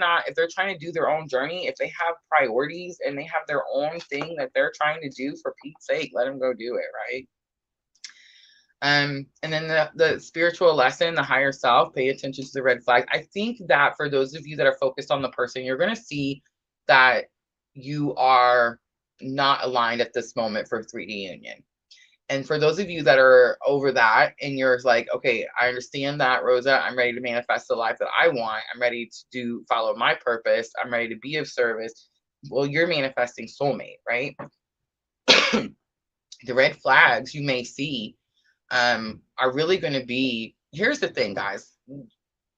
A: trying to do their own journey, if they have priorities and they have their own thing that they're trying to do, for Pete's sake, let them go do it, right? And then the spiritual lesson, the higher self, pay attention to the red flag. I think that for those of you that are focused on the person, you're going to see that you are not aligned at this moment for 3D union. And for those of you that are over that and you're like, okay, I understand that, Rosa, I'm ready to manifest the life that I want. I'm ready to follow my purpose. I'm ready to be of service. Well, you're manifesting soulmate, right? The red flags you may see are really going to be, here's the thing, guys.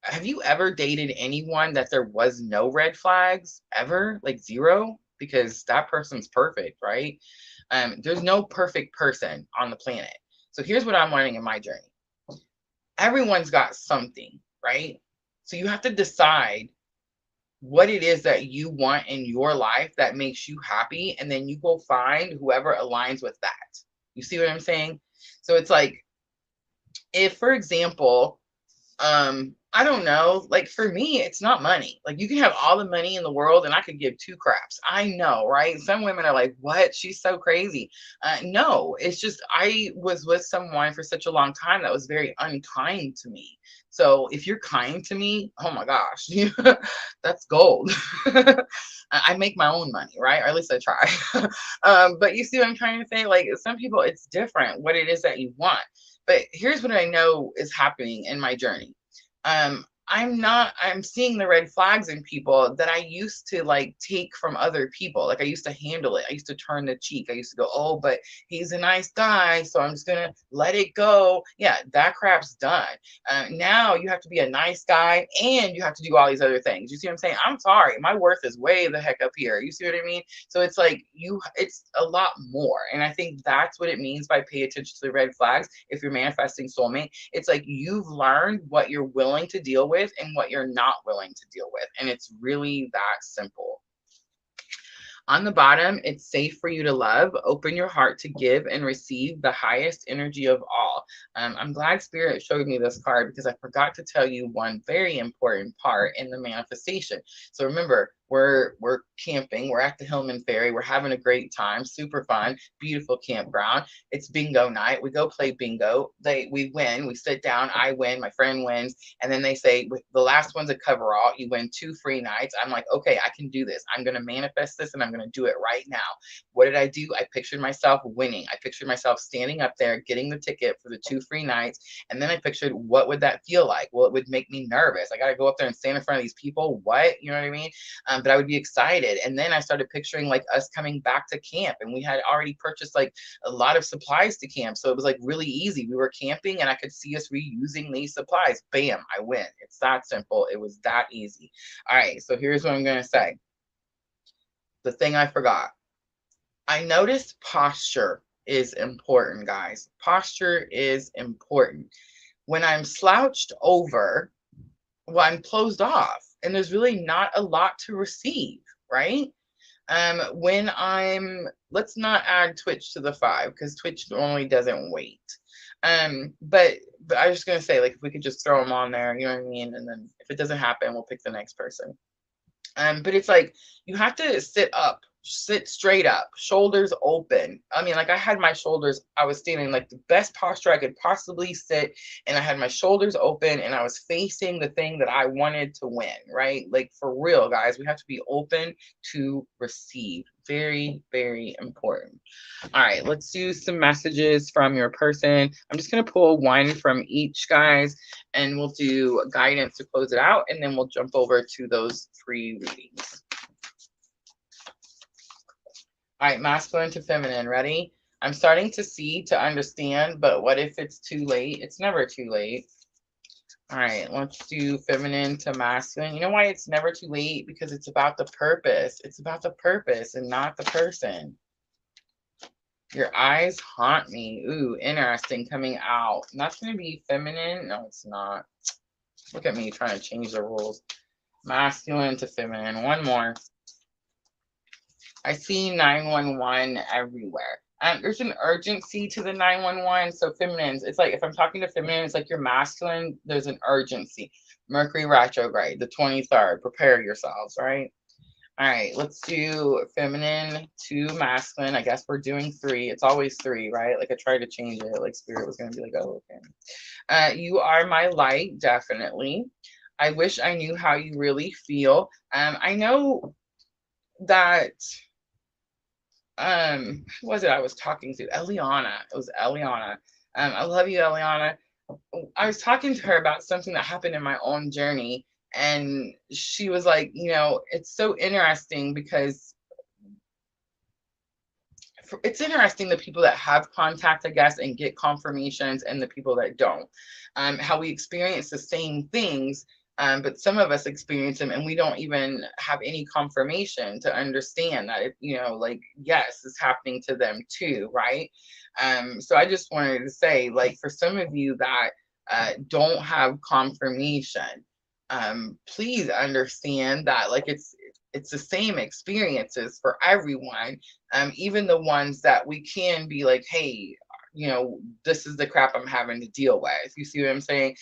A: Have you ever dated anyone that there was no red flags ever? Like, zero? because that person's perfect, right? There's no perfect person on the planet. So here's what I'm learning in my journey. Everyone's got something, right? So you have to decide what it is that you want in your life that makes you happy, and then you go find whoever aligns with that. You see what I'm saying? So it's like, if, for example, I don't know, like for me, it's not money. Like you can have all the money in the world and I could give two craps. I know, right? Some women are like, what? She's so crazy. No, it's just I was with someone for such a long time that was very unkind to me. So if you're kind to me, oh my gosh, that's gold. I make my own money, right? Or at least I try. But you see what I'm trying to say? Like some people, it's different what it is that you want. But here's what I know is happening in my journey. I'm seeing the red flags in people that I used to like take from other people. Like I used to handle it. I used to turn the cheek. I used to go, oh, but he's a nice guy, so I'm just gonna let it go. Yeah, that crap's done. Now you have to be a nice guy and you have to do all these other things. You see what I'm saying? I'm sorry, my worth is way the heck up here. You see what I mean? So it's like it's a lot more. And I think that's what it means by pay attention to the red flags. If you're manifesting soulmate, it's like you've learned what you're willing to deal with and what you're not willing to deal with. And it's really that simple. On the bottom, it's safe for you to love. Open your heart to give and receive the highest energy of all. I'm glad Spirit showed me this card because I forgot to tell you one very important part in the manifestation. So remember, we're camping. We're at the Hillman Ferry. We're having a great time. Super fun. Beautiful campground. It's bingo night. We go play bingo. We win. We sit down. I win. My friend wins. And then they say, the last one's a coverall. You win 2 free nights. I'm like, okay, I can do this. I'm going to manifest this and I'm going to do it right now. What did I do? I pictured myself winning. I pictured myself standing up there, getting the ticket for the 2 free nights. And then I pictured, what would that feel like? Well, it would make me nervous. I got to go up there and stand in front of these people. What? You know what I mean? But I would be excited. And then I started picturing like us coming back to camp, and we had already purchased like a lot of supplies to camp. So it was like really easy. We were camping and I could see us reusing these supplies. Bam, I win. It's that simple. It was that easy. All right, so here's what I'm going to say. The thing I forgot. I noticed posture is important, guys. Posture is important. When I'm slouched over, well, I'm closed off and there's really not a lot to receive, right? When let's not add Twitch to the 5 because Twitch normally doesn't wait. But I was just gonna say, like, if we could just throw them on there, you know what I mean? And then if it doesn't happen, we'll pick the next person. But it's like you have to sit straight up, shoulders open. I mean, like I had my shoulders, I was standing like the best posture I could possibly sit, and I had my shoulders open and I was facing the thing that I wanted to win, right? Like for real, guys, we have to be open to receive. Very, very important. All right, let's do some messages from your person. I'm just going to pull one from each, guys, and we'll do guidance to close it out, and then we'll jump over to those free readings. All right, masculine to feminine. Ready? I'm starting to see, to understand, but what if it's too late? It's never too late. All right, let's do feminine to masculine. You know why it's never too late? Because it's about the purpose. It's about the purpose and not the person. Your eyes haunt me. Ooh, interesting, coming out. And that's going to be feminine. No, it's not. Look at me trying to change the rules. Masculine to feminine. One more. I see 911 everywhere. There's an urgency to the 911. So feminines, it's like if I'm talking to feminine, it's like you're masculine. There's an urgency. Mercury retrograde, the 23rd. Prepare yourselves, right? All right, let's do feminine to masculine. I guess we're doing 3. It's always 3, right? Like I tried to change it. Like Spirit was going to be like, oh, okay. You are my light, definitely. I wish I knew how you really feel. I know that, who was it I was talking to? Eliana. It was Eliana. I love you, Eliana. I was talking to her about something that happened in my own journey. And she was like, you know, it's so interesting because it's interesting the people that have contact, I guess, and get confirmations and the people that don't. How we experience the same things, But some of us experience them and we don't even have any confirmation to understand that, like, yes, it's happening to them too, right? So I just wanted to say, like, for some of you that don't have confirmation, please understand that, like, it's the same experiences for everyone, even the ones that we can be like, hey, this is the crap I'm having to deal with. You see what I'm saying?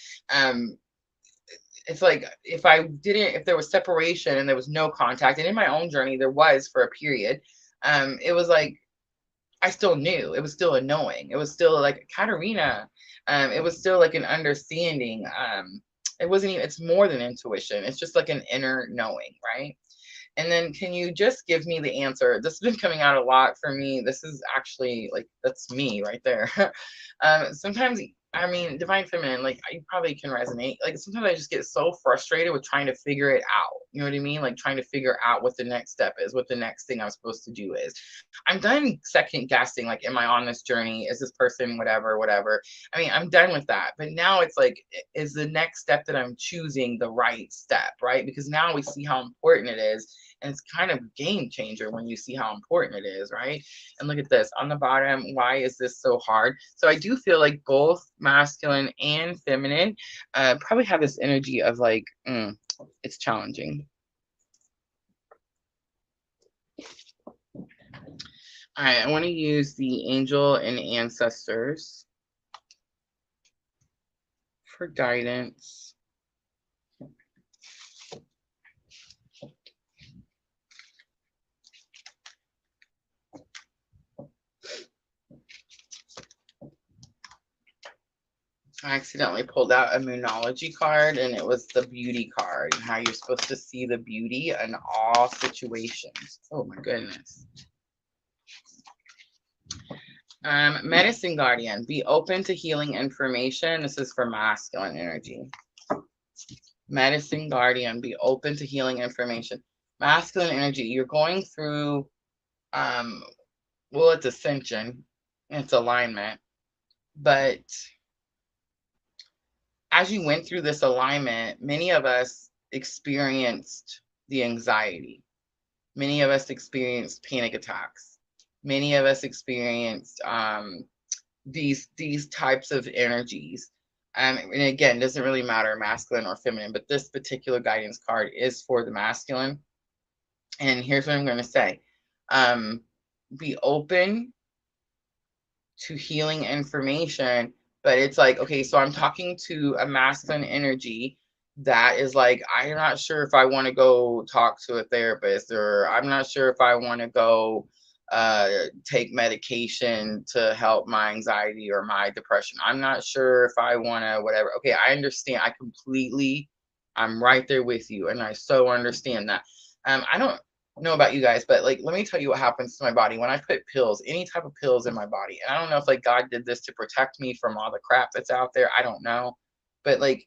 A: It's like, if there was separation and there was no contact, and in my own journey there was for a period, it was like I still knew. It was still a knowing. It was still like, Katarina. It was still like an understanding. It wasn't even, it's more than intuition. It's just like an inner knowing, right? And then can you just give me the answer? This has been coming out a lot for me. This is actually like, that's me right there. Sometimes, I mean, divine feminine, like, I probably can resonate. Like, sometimes I just get so frustrated with trying to figure it out. You know what I mean? Like, trying to figure out what the next step is, what the next thing I'm supposed to do is. I'm done second guessing, like, am I on this journey? Is this person whatever, whatever? I mean, I'm done with that. But now it's like, is the next step that I'm choosing the right step, right? Because now we see how important it is. And it's kind of a game changer when you see how important it is, right? And look at this on the bottom. Why is this so hard? So I do feel like both masculine and feminine probably have this energy of like, it's challenging. All right, I want to use the angel and ancestors for guidance. I accidentally pulled out a Moonology card, and it was the beauty card, and how you're supposed to see the beauty in all situations. Oh my goodness. Medicine guardian, be open to healing information. This is for masculine energy. Medicine guardian, be open to healing information. Masculine energy, you're going through, well, it's ascension, it's alignment, but as you went through this alignment, many of us experienced the anxiety. Many of us experienced panic attacks. Many of us experienced these types of energies. And again, it doesn't really matter masculine or feminine, but this particular guidance card is for the masculine. And here's what I'm going to say. Be open to healing information, but it's like, okay, so I'm talking to a masculine energy that is like, I'm not sure if I want to go talk to a therapist, or I'm not sure if I want to go take medication to help my anxiety or my depression. I'm not sure if I want to whatever. Okay, I understand. I'm right there with you, and I so understand that. I don't know about you guys, but like, let me tell you what happens to my body when I put pills, any type of pills in my body. And I don't know if like God did this to protect me from all the crap that's out there. I don't know, but like,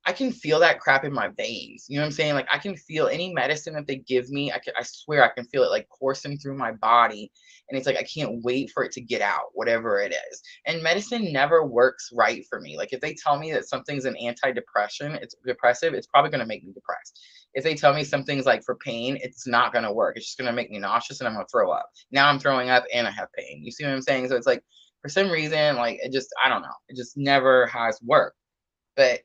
A: I can feel that crap in my veins. You know what I'm saying? Like, I can feel any medicine that they give me. I swear I can feel it like coursing through my body. And it's like, I can't wait for it to get out, whatever it is. And medicine never works right for me. Like, if they tell me that something's an antidepressant, it's depressive, it's probably going to make me depressed. If they tell me something's like for pain, it's not going to work. It's just going to make me nauseous and I'm going to throw up. Now I'm throwing up and I have pain. You see what I'm saying? So it's like, for some reason, like, it just, I don't know. It just never has worked. But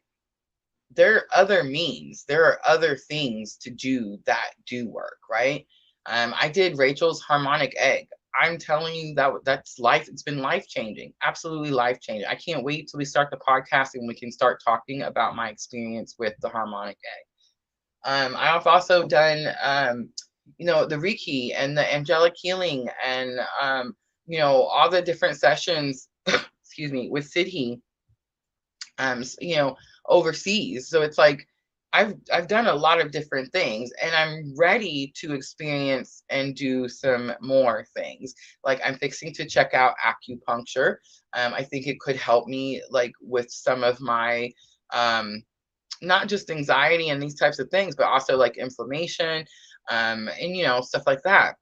A: there are other means. There are other things to do that do work, right? I did Rachel's harmonic egg. I'm telling you that's life. It's been life changing, absolutely life changing. I can't wait till we start the podcast and we can start talking about my experience with the harmonic egg. I've also done, the Reiki and the angelic healing and, all the different sessions, excuse me, with Siddhi, overseas. So it's like, I've done a lot of different things, and I'm ready to experience and do some more things. Like, I'm fixing to check out acupuncture. I think it could help me like with some of my, not just anxiety and these types of things, but also like inflammation, and stuff like that.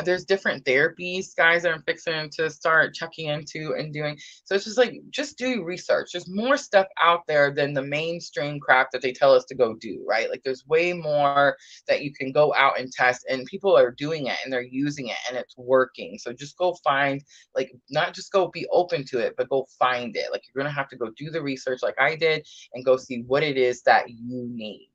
A: There's different therapies, guys, that I'm fixing to start checking into and doing. So it's just like, just do research. There's more stuff out there than the mainstream crap that they tell us to go do, right? Like there's way more that you can go out and test, and people are doing it and they're using it and it's working. So just go find, like, not just go be open to it, but go find it. Like you're going to have to go do the research like I did and go see what it is that you need.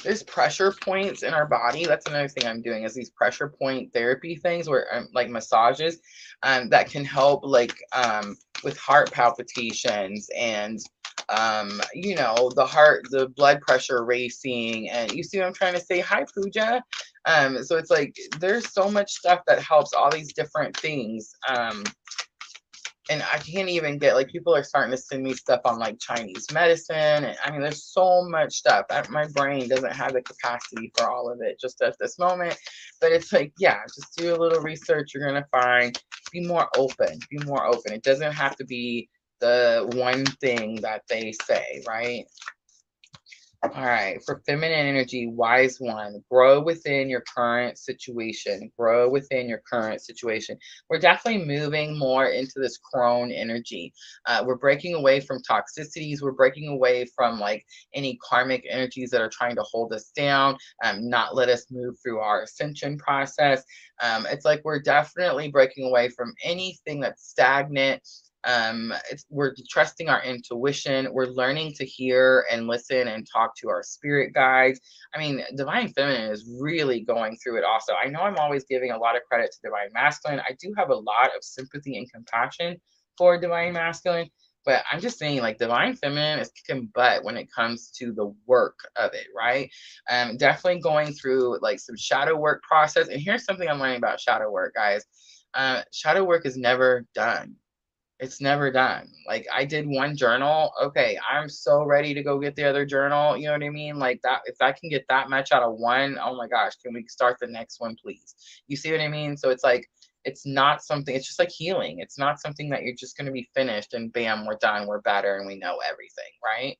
A: There's pressure points in our body. That's another thing I'm doing, is these pressure point therapy things where like massages that can help like with heart palpitations and you know, the blood pressure racing. And you see what I'm trying to say? Hi, Pooja. So it's like there's so much stuff that helps all these different things. And I can't even get, like, people are starting to send me stuff on like Chinese medicine. And I mean, there's so much stuff. My brain doesn't have the capacity for all of it just at this moment. But it's like, yeah, just do a little research. You're going to find, be more open, be more open. It doesn't have to be the one thing that they say, right? All right, for feminine energy, wise one, grow within your current situation. Grow within your current situation. We're definitely moving more into this crone energy. We're breaking away from toxicities. We're breaking away from like any karmic energies that are trying to hold us down, not let us move through our ascension process. It's like we're definitely breaking away from anything that's stagnant. We're trusting our intuition. We're learning to hear and listen and talk to our spirit guides. I mean, divine feminine is really going through it also. I know I'm always giving a lot of credit to divine masculine. I do have a lot of sympathy and compassion for divine masculine, but I'm just saying, like, divine feminine is kicking butt when it comes to the work of it, right? Definitely going through like some shadow work process. And here's something I'm learning about shadow work, guys. Shadow work is never done. It's never done. Like, I did one journal. Okay, I'm so ready to go get the other journal. You know what I mean? Like that, if I can get that much out of one, oh my gosh, can we start the next one, please? You see what I mean? So it's like, it's not something, it's just like healing. It's not something that you're just going to be finished and bam, we're done, we're better, and we know everything, right?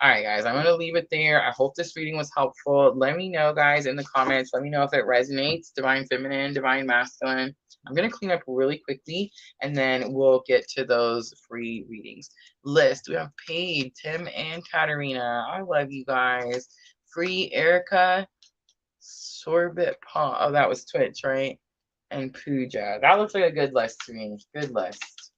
A: All right, guys, I'm going to leave it there. I hope this reading was helpful. Let me know, guys, in the comments. Let me know if it resonates. Divine feminine, divine masculine. I'm going to clean up really quickly, and then we'll get to those free readings. List. We have paid Tim and Katarina. I love you guys. Free Erica. Sorbet Paw. Oh, that was Twitch, right? And Pooja. That looks like a good list to me. Good list.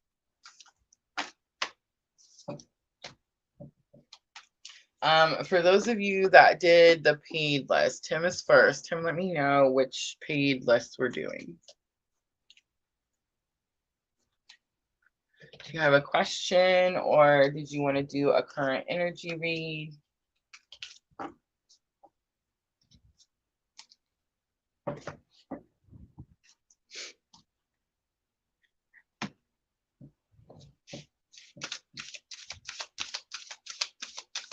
A: For those of you that did the paid list, Tim is first. Tim, let me know which paid list we're doing. Do you have a question, or did you want to do a current energy read?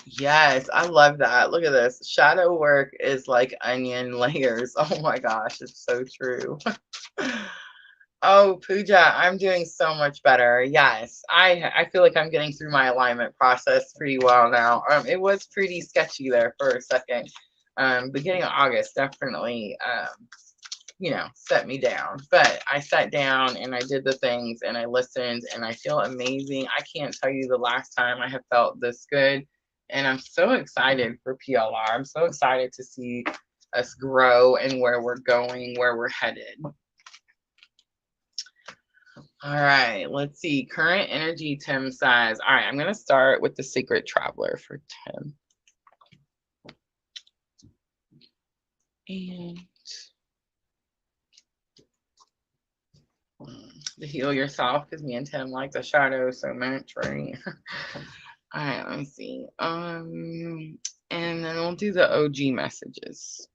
A: Yes, I love that. Look at this. Shadow work is like onion layers. Oh my gosh, it's so true. Oh, Pooja, I'm doing so much better. Yes, I feel like I'm getting through my alignment process pretty well now. It was pretty sketchy there for a second. Beginning of August definitely, you know, set me down. But I sat down and I did the things and I listened and I feel amazing. I can't tell you the last time I have felt this good. And I'm so excited for PLR. I'm so excited to see us grow and where we're going, where we're headed. All right, let's see. Current energy, Tim says. All right, I'm going to start with the Secret Traveler for Tim. And to heal yourself, because me and Tim like the shadow so much, right? All right, let me see. And then we'll do the OG messages.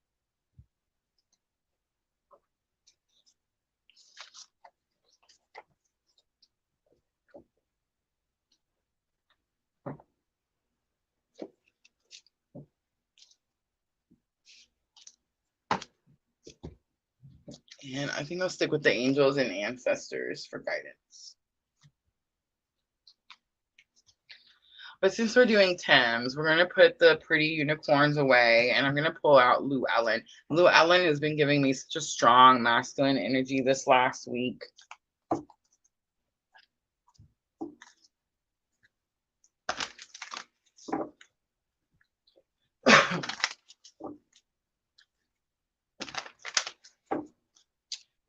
A: And I think I'll stick with the angels and ancestors for guidance. But since we're doing Thames, we're going to put the pretty unicorns away, and I'm going to pull out Llewellyn. Llewellyn has been giving me such a strong masculine energy this last week.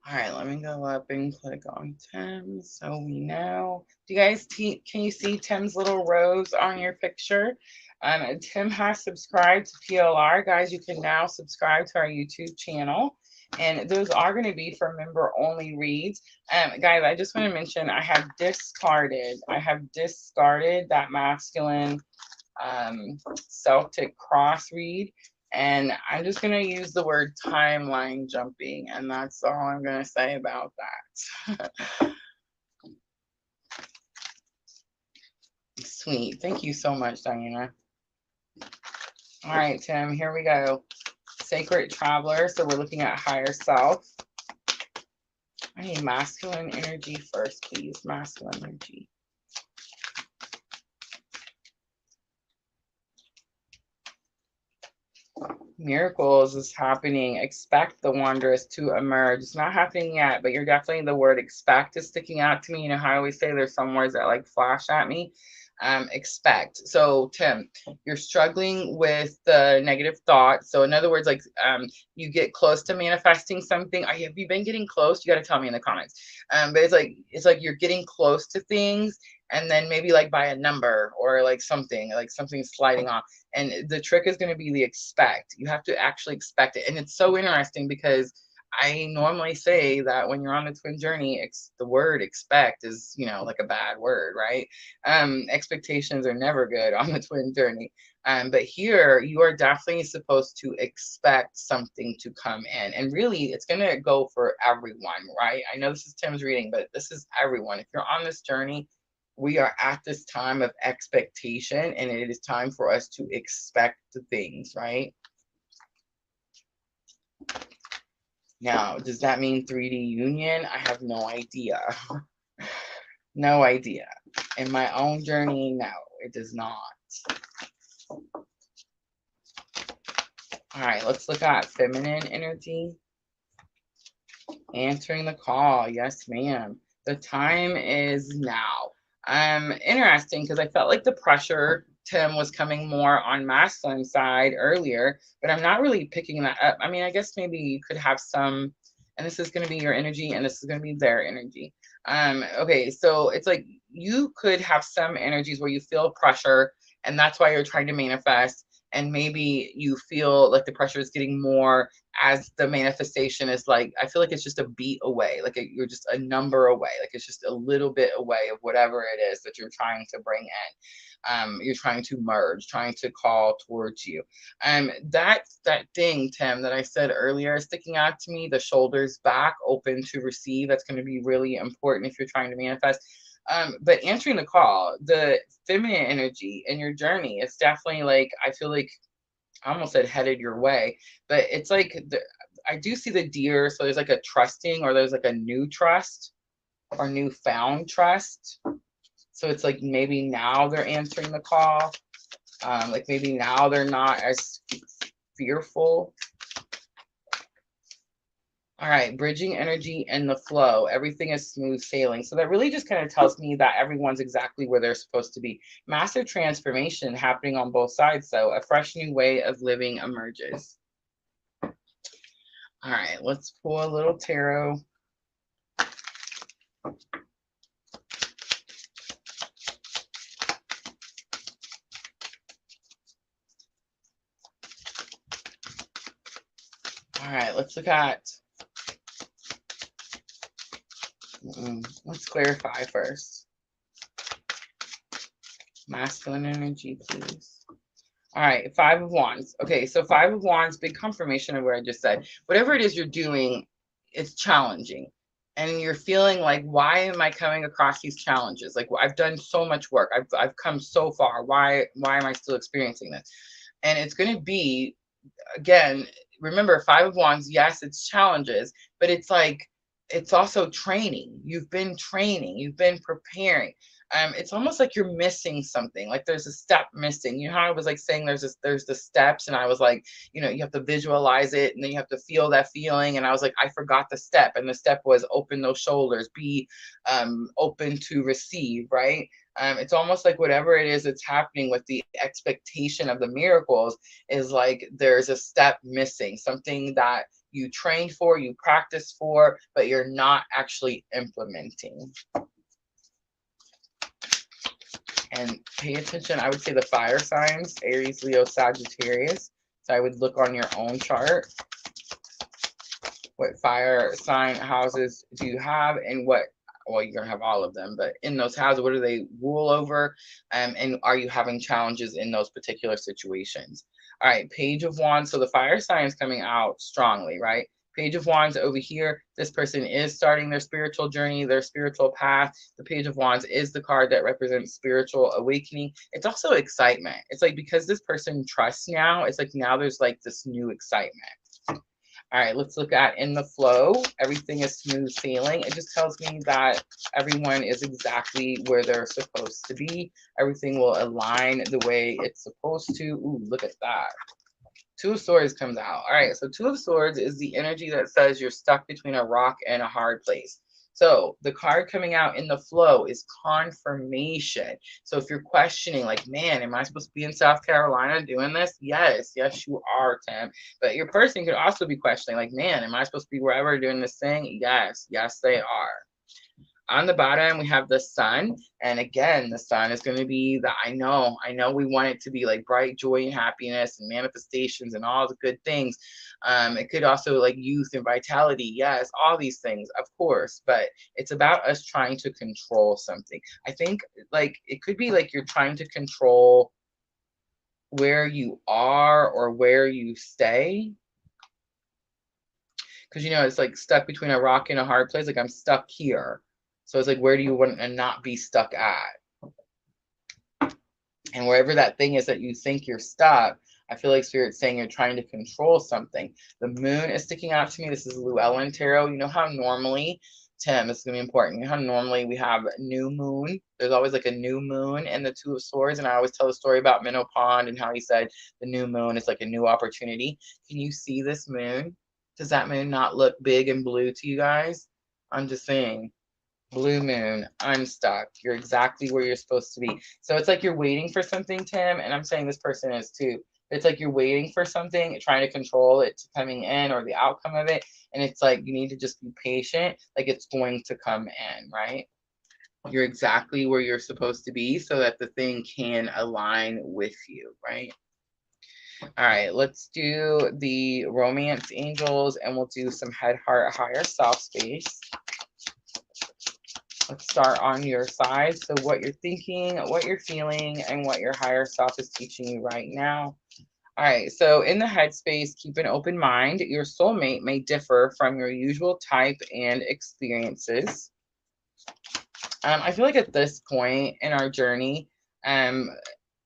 A: All right, let me go up and click on Thames so we know. Do you guys can you see Tim's little rose on your picture? Tim has subscribed to PLR. Guys, you can now subscribe to our YouTube channel. And those are going to be for member only reads. Guys, I just want to mention I have discarded that masculine Celtic cross read. And I'm just going to use the word timeline jumping. And that's all I'm going to say about that. Sweet. Thank you so much, Diana. All right, Tim, here we go. Sacred Traveler. So we're looking at higher self. I need masculine energy first, please. Masculine energy. Miracles is happening. Expect the wondrous to emerge. It's not happening yet, but you're definitely, the word expect is sticking out to me. You know how I always say there's some words that like flash at me. Expect. So Tim, you're struggling with the negative thoughts. So in other words, like you get close to manifesting something. Have you been getting close? You got to tell me in the comments. But it's like you're getting close to things, and then maybe like by a number or like something sliding off. And the trick is going to be the expect. You have to actually expect it. And it's so interesting because I normally say that when you're on the twin journey, the word expect is, you know, like a bad word, right? Expectations are never good on the twin journey. But here you are definitely supposed to expect something to come in. And really, it's going to go for everyone, right? I know this is Tim's reading, but this is everyone. If you're on this journey, we are at this time of expectation, and it is time for us to expect the things, right? Now, does that mean 3D union? I have no idea. No idea. In my own journey, no, it does not. All right, let's look at feminine energy. Answering the call. Yes, ma'am. The time is now. Interesting, because I felt like the pressure, Tim, was coming more on masculine side earlier, but I'm not really picking that up. I mean, I guess maybe you could have some, and this is going to be your energy, and this is going to be their energy. Okay, so it's like you could have some energies where you feel pressure, and that's why you're trying to manifest. And maybe you feel like the pressure is getting more as the manifestation is like, I feel like it's just a beat away, like you're just a number away, like it's just a little bit away of whatever it is that you're trying to bring in. You're trying to merge, trying to call towards you. That thing, Tim, that I said earlier, sticking out to me, the shoulders back, open to receive. That's going to be really important if you're trying to manifest. But answering the call, the feminine energy in your journey, it's definitely like, I feel like I almost said headed your way, but it's like, I do see the deer. So there's like a trusting, or there's like a new trust or newfound trust. So it's like maybe now they're answering the call. Like maybe now they're not as fearful. All right, bridging energy and the flow. Everything is smooth sailing. So that really just kind of tells me that everyone's exactly where they're supposed to be. Massive transformation happening on both sides. So a fresh new way of living emerges. All right, let's pull a little tarot. All right, let's look at, let's clarify first. Masculine energy, please. All right, 5 of Wands. Okay, so 5 of Wands, big confirmation of what I just said. Whatever it is you're doing, it's challenging. And you're feeling like, why am I coming across these challenges? Like, I've done so much work. I've come so far. Why am I still experiencing this? And it's going to be, again, remember, 5 of Wands, yes, it's challenges, but it's like, it's also training. You've been training, you've been preparing. It's almost like you're missing something. Like there's a step missing. You know how I was like saying there's the steps, and I was like, you know, you have to visualize it, and then you have to feel that feeling. And I was like, I forgot the step, and the step was open those shoulders, be open to receive, right? It's almost like whatever it is that's happening with the expectation of the miracles is like there's a step missing, something that you trained for, you practiced for, but you're not actually implementing. And pay attention, I would say the fire signs, Aries, Leo, Sagittarius. So I would look on your own chart. What fire sign houses do you have, and what, well, you're going to have all of them, but in those houses, what do they rule over? And are you having challenges in those particular situations? All right, Page of Wands. So the fire sign is coming out strongly, right? Page of Wands over here, this person is starting their spiritual journey, their spiritual path. The Page of Wands is the card that represents spiritual awakening. It's also excitement. It's like because this person trusts now, it's like now there's like this new excitement. All right, let's look at in the flow. Everything is smooth sailing. It just tells me that everyone is exactly where they're supposed to be. Everything will align the way it's supposed to. Ooh, look at that. Two of Swords comes out. All right, so Two of Swords is the energy that says you're stuck between a rock and a hard place. So the card coming out in the flow is confirmation. So if you're questioning, like, man, am I supposed to be in South Carolina doing this? Yes, yes, you are, Tim. But your person could also be questioning, like, man, am I supposed to be wherever doing this thing? Yes, yes, they are. On the bottom, we have the sun. And again, the sun is going to be the, I know we want it to be like bright joy and happiness and manifestations and all the good things. It could also like youth and vitality. Yes, all these things, of course, but it's about us trying to control something. I think like it could be like you're trying to control where you are or where you stay. Because, you know, it's like stuck between a rock and a hard place. Like I'm stuck here. So it's like, where do you want to not be stuck at? And wherever that thing is that you think you're stuck, I feel like Spirit's saying you're trying to control something. The moon is sticking out to me. This is Llewellyn Tarot. You know how normally, Tim, this is going to be important. You know how normally we have new moon? There's always like a new moon in the Two of Swords. And I always tell the story about Minnow Pond and how he said the new moon is like a new opportunity. Can you see this moon? Does that moon not look big and blue to you guys? I'm just saying. Blue moon, unstuck. You're exactly where you're supposed to be. So it's like you're waiting for something, Tim, and I'm saying this person is too. It's like you're waiting for something, trying to control it coming in or the outcome of it. And it's like you need to just be patient, like it's going to come in, right? You're exactly where you're supposed to be so that the thing can align with you, right? All right, let's do the romance angels and we'll do some head, heart, higher self space. Let's start on your side. So what you're thinking, what you're feeling, and what your higher self is teaching you right now. All right, so in the headspace, keep an open mind. Your soulmate may differ from your usual type and experiences. I feel like at this point in our journey,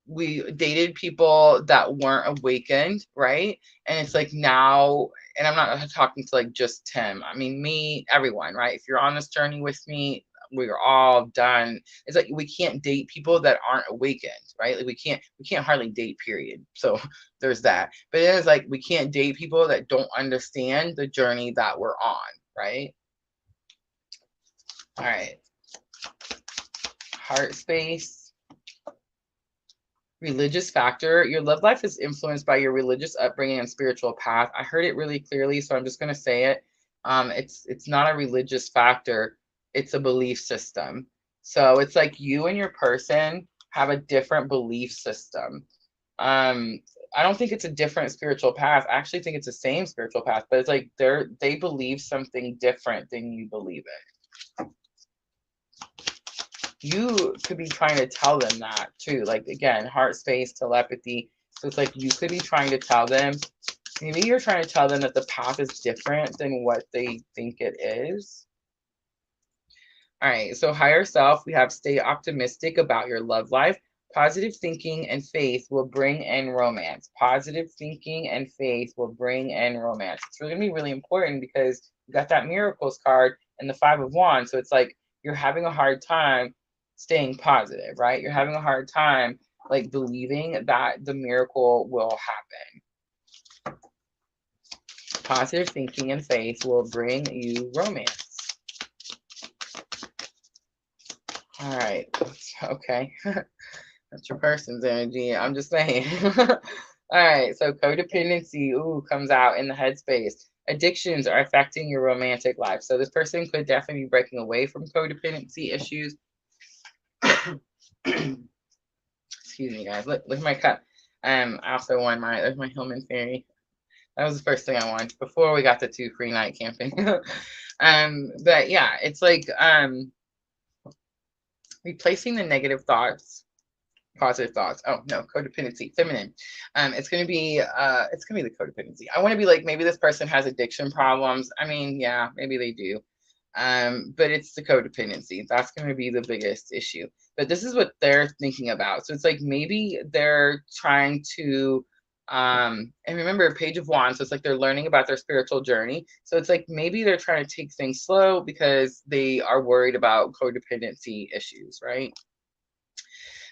A: we dated people that weren't awakened, right? And it's like now, and I'm not talking to like just Tim. I mean, me, everyone, right? If you're on this journey with me, we're all done. It's like we can't date people that aren't awakened, right? Like we can't hardly date, period. So there's that. But it is like we can't date people that don't understand the journey that we're on, right? All right. Heart space. Religious factor. Your love life is influenced by your religious upbringing and spiritual path. I heard it really clearly, so I'm just going to say it. It's not a religious factor. It's a belief system. So it's like you and your person have a different belief system. I don't think it's a different spiritual path. I actually think it's the same spiritual path, but it's like they believe something different than you believe it. You could be trying to tell them that too. Like again, heart space, telepathy. So it's like you could be trying to tell them, maybe you're trying to tell them that the path is different than what they think it is. All right, so higher self, we have stay optimistic about your love life. Positive thinking and faith will bring in romance. Positive thinking and faith will bring in romance. It's really going to be really important because you got that miracles card and the 5 of Wands. So it's like you're having a hard time staying positive, right? You're having a hard time like believing that the miracle will happen. Positive thinking and faith will bring you romance. All right. Okay. That's your person's energy. I'm just saying. All right. So codependency, ooh, comes out in the headspace. Addictions are affecting your romantic life. So this person could definitely be breaking away from codependency issues. Excuse me, guys. Look at my cup. I also won there's my Hillman Fairy. That was the first thing I won before we got the 2 free night camping. But yeah, it's like replacing the negative thoughts, positive thoughts. Oh no, codependency, feminine. It's gonna be the codependency. I want to be like, maybe this person has addiction problems. I mean, yeah, maybe they do. But it's the codependency. That's going to be the biggest issue. But this is what they're thinking about. So it's like maybe they're trying to, and remember, Page of Wands. So it's like they're learning about their spiritual journey. So it's like maybe they're trying to take things slow because they are worried about codependency issues, right?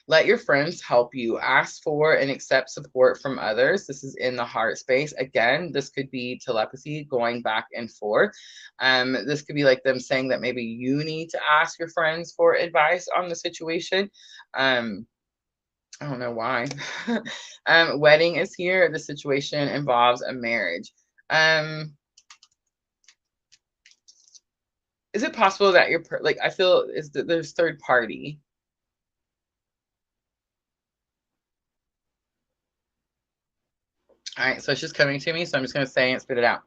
A: Let your friends help you. Ask for and accept support from others. This is in the heart space. Again, this could be telepathy going back and forth. This could be like them saying that maybe you need to ask your friends for advice on the situation. I don't know why. Wedding is here. The situation involves a marriage. Is it possible that you're like, I feel is that there's third party? All right, so it's just coming to me, so I'm just going to say and spit it out.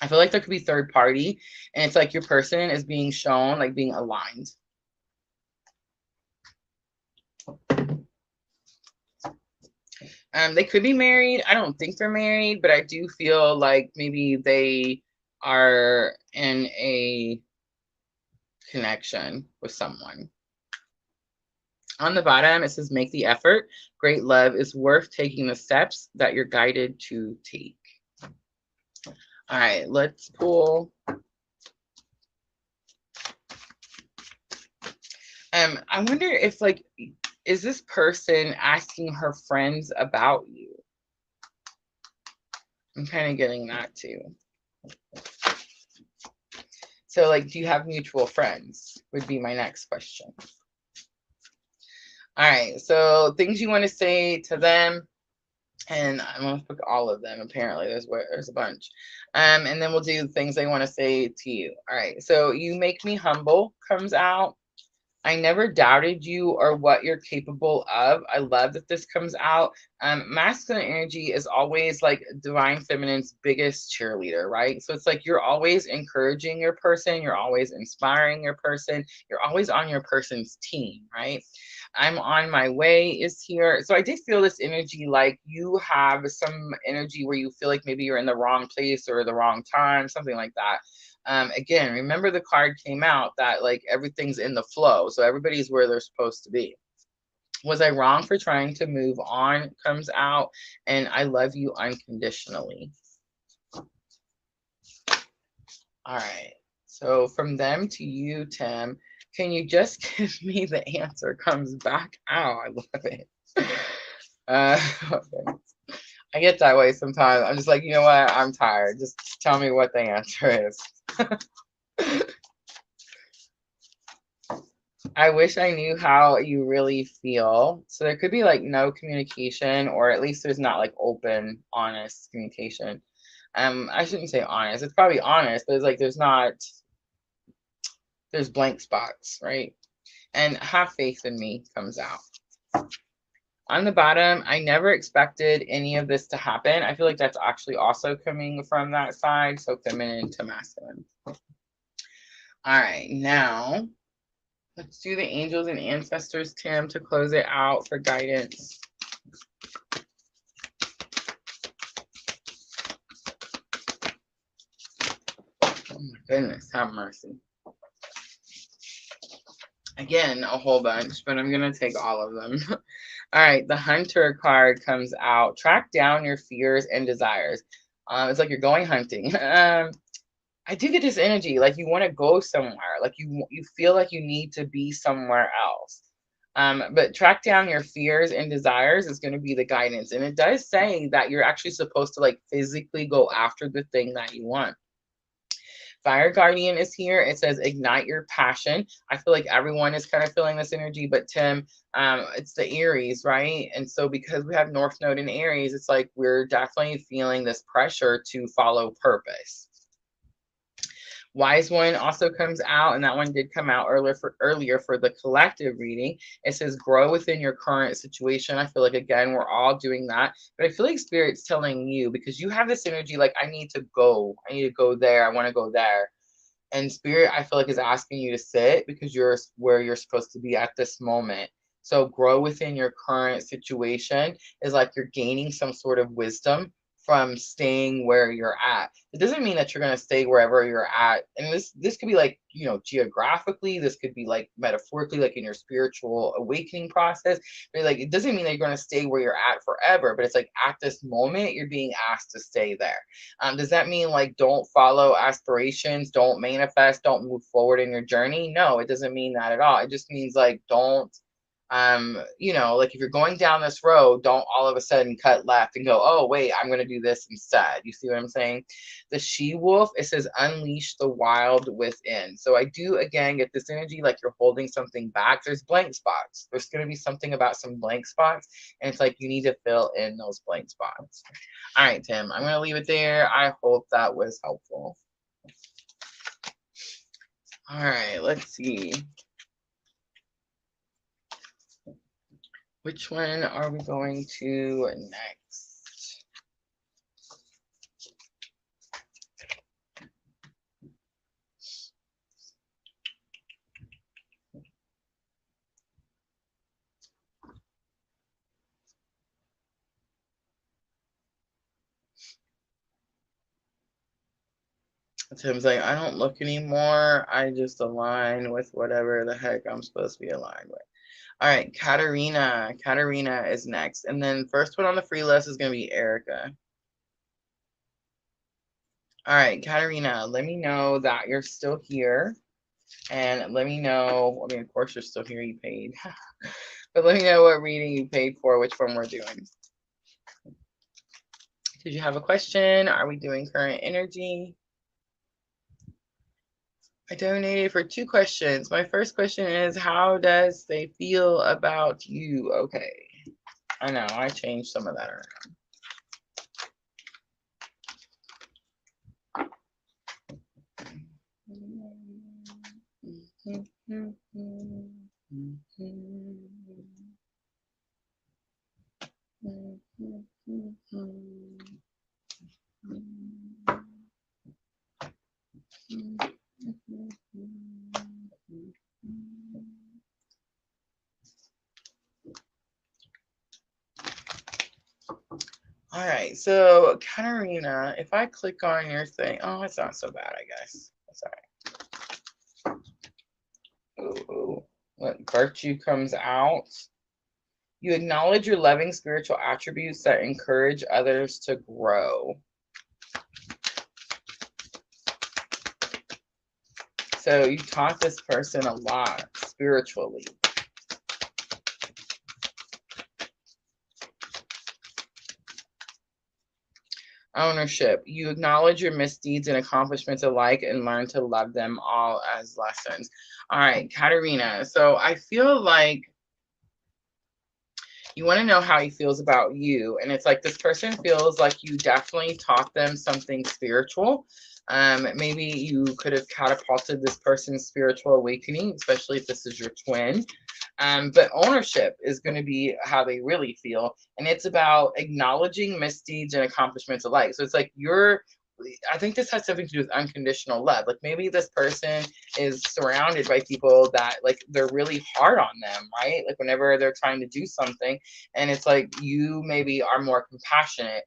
A: I feel like there could be third party, and it's like your person is being shown, like being aligned. They could be married. I don't think they're married, but I do feel like maybe they are in a connection with someone. On the bottom, it says, make the effort. Great love is worth taking the steps that you're guided to take. All right, let's pull. I wonder if, like, is this person asking her friends about you? I'm kind of getting that too. So, like, do you have mutual friends? Would be my next question. All right, so things you want to say to them, and I'm going to pick all of them. Apparently, there's a bunch. And then we'll do things they want to say to you. All right, so you make me humble comes out. I never doubted you or what you're capable of. I love that this comes out. Masculine energy is always like divine feminine's biggest cheerleader, right? So it's like you're always encouraging your person. You're always inspiring your person. You're always on your person's team, right? I'm on my way is here. So I did feel this energy, like you have some energy where you feel like maybe you're in the wrong place or the wrong time, something like that. Again, remember the card came out that like everything's in the flow. So everybody's where they're supposed to be. Was I wrong for trying to move on comes out, and I love you unconditionally. All right. So from them to you, Tim, can you just give me the answer comes back out? I love it. Okay. I get that way sometimes. I'm just like, you know what? I'm tired. Just tell me what the answer is. I wish I knew how you really feel. So there could be like no communication, or at least there's not like open, honest communication. I shouldn't say honest. It's probably honest, but it's like there's blank spots, right? And have faith in me comes out. On the bottom, I never expected any of this to happen. I feel like that's actually also coming from that side. So feminine to masculine. All right, now let's do the angels and ancestors, Tim, to close it out for guidance. Oh my goodness, have mercy. Again, a whole bunch, but I'm going to take all of them. All right, the Hunter card comes out. Track down your fears and desires. It's like you're going hunting. I do get this energy, like you want to go somewhere, like you feel like you need to be somewhere else. But track down your fears and desires is going to be the guidance. And it does say that you're actually supposed to like physically go after the thing that you want. Fire Guardian is here. It says ignite your passion. I feel like everyone is kind of feeling this energy, but Tim, it's the Aries, right? And so because we have North Node in Aries, it's like we're definitely feeling this pressure to follow purpose. Wise One also comes out, and that one did come out earlier for the collective reading. It says grow within your current situation. I feel like again we're all doing that, but I feel like Spirit's telling you, because you have this energy like I need to go there, I want to go there. And Spirit, I feel like, is asking you to sit because you're where you're supposed to be at this moment. So grow within your current situation is like you're gaining some sort of wisdom from staying where you're at. It doesn't mean that you're going to stay wherever you're at. And this could be like, you know, geographically, this could be like metaphorically, like in your spiritual awakening process. But like, it doesn't mean that you're going to stay where you're at forever, but it's like at this moment, you're being asked to stay there. Does that mean like don't follow aspirations, don't manifest, don't move forward in your journey? No, it doesn't mean that at all. It just means like don't you know, like if you're going down this road, don't all of a sudden cut left and go, oh wait, I'm going to do this instead. You see what I'm saying? The she wolf, it says unleash the wild within. So I do again get this energy like you're holding something back. There's blank spots. There's going to be something about some blank spots, and it's like you need to fill in those blank spots. All right, Tim, I'm going to leave it there. I hope that was helpful. All right, let's see. Which one are we going to next? Tim's like, I don't look anymore. I just align with whatever the heck I'm supposed to be aligned with. All right, Katarina. Katarina is next. And then first one on the free list is going to be Erica. All right, Katarina, let me know that you're still here. And let me know, I mean, of course you're still here, you paid. But let me know what reading you paid for, which one we're doing. Did you have a question? Are we doing current energy? I donated for 2 questions. My first question is, how does they feel about you? Okay. I know, I changed some of that around. All right, so Katarina, if I click on your thing, oh, it's not so bad, I guess. That's all right. Ooh, what virtue comes out? You acknowledge your loving spiritual attributes that encourage others to grow. So you taught this person a lot spiritually. Ownership. You acknowledge your misdeeds and accomplishments alike and learn to love them all as lessons. All right, Katarina. So I feel like you want to know how he feels about you. And it's like this person feels like you definitely taught them something spiritual. Maybe you could have catapulted this person's spiritual awakening, especially if this is your twin. But ownership is going to be how they really feel. And it's about acknowledging misdeeds and accomplishments alike. So it's like I think this has something to do with unconditional love. Like maybe this person is surrounded by people that like they're really hard on them, right? Like whenever they're trying to do something, and it's like you maybe are more compassionate.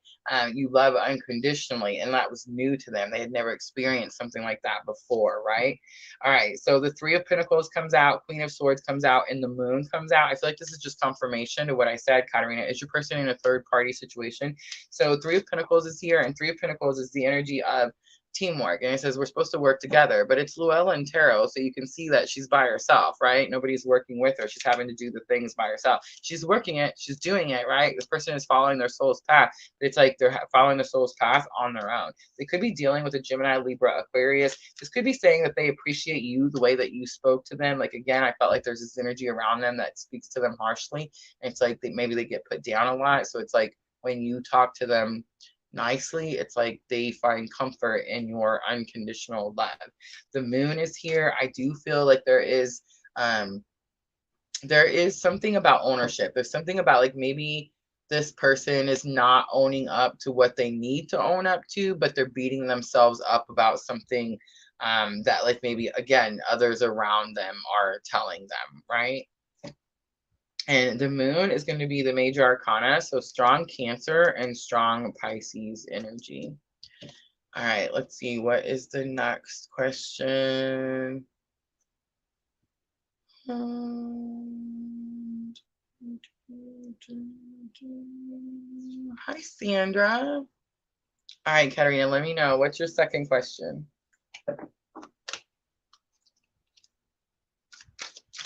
A: You love unconditionally, and that was new to them. They had never experienced something like that before, right? All right, so the Three of Pentacles comes out, Queen of Swords comes out, and the Moon comes out. I feel like this is just confirmation to what I said, Katarina. Is your person in a third party situation? So Three of Pentacles is here, and Three of Pentacles is the energy of teamwork. And it says we're supposed to work together, but it's Llewellyn tarot, so you can see that she's by herself, right? Nobody's working with her. She's having to do the things by herself. She's working it, she's doing it, right? This person is following their soul's path. It's like they're following their soul's path on their own. They could be dealing with a Gemini, Libra, Aquarius. This could be saying that they appreciate you, the way that you spoke to them. Like, again, I felt like there's this energy around them that speaks to them harshly. And it's like maybe they get put down a lot. So it's like when you talk to them nicely, it's like they find comfort in your unconditional love. The moon is here. I do feel like there is something about ownership. There's something about like maybe this person is not owning up to what they need to own up to, but they're beating themselves up about something that like maybe again others around them are telling them, right? And the moon is going to be the major arcana, so strong Cancer and strong Pisces energy. All right, let's see. What is the next question? Hi, Sandra. All right, Katarina, let me know. What's your second question?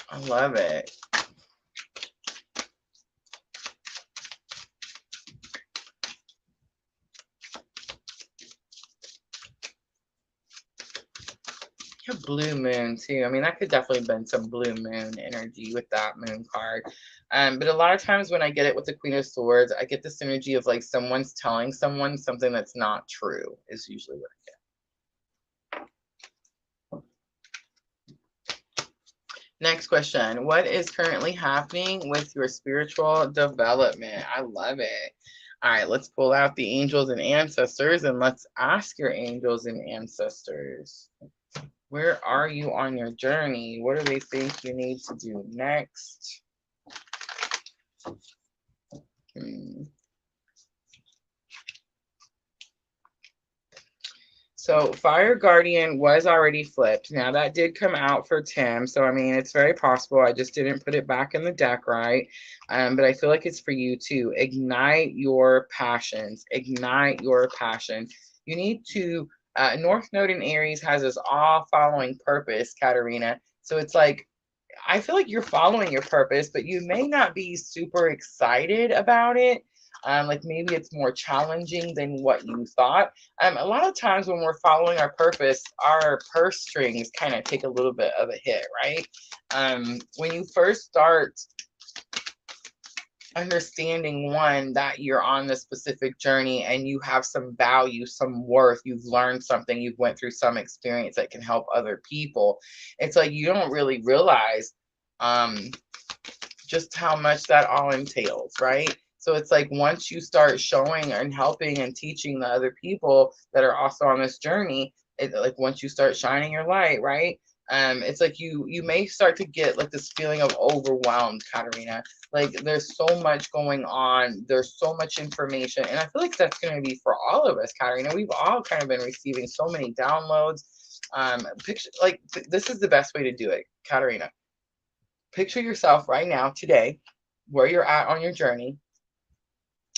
A: I love it. You have blue moon too. I mean, that could definitely have been some blue moon energy with that moon card. But a lot of times when I get it with the Queen of Swords, I get this energy of like someone's telling someone something that's not true is usually what I get. Next question. What is currently happening with your spiritual development? I love it. All right, let's pull out the angels and ancestors and let's ask your angels and ancestors. Where are you on your journey? What do they think you need to do next? So Fire Guardian was already flipped. Now that did come out for Tim. So, I mean, it's very possible. I just didn't put it back in the deck right. But I feel like it's for you too. Ignite your passions. Ignite your passion. You need to, North Node in Aries has us all following purpose, Katarina. So it's like, I feel like you're following your purpose, but you may not be super excited about it. Like maybe it's more challenging than what you thought. A lot of times when we're following our purpose, our purse strings kind of take a little bit of a hit, right? When you first start understanding, one, that you're on this specific journey and you have some value, some worth, you've learned something, you've went through some experience that can help other people. It's like you don't really realize just how much that all entails, right? So it's like once you start showing and helping and teaching the other people that are also on this journey, like once you start shining your light, right? It's like you may start to get like this feeling of overwhelmed, Katarina. Like there's so much going on, there's so much information, and I feel like that's going to be for all of us, Katarina. We've all kind of been receiving so many downloads. Picture like this is the best way to do it, Katarina. Picture yourself right now, today, where you're at on your journey,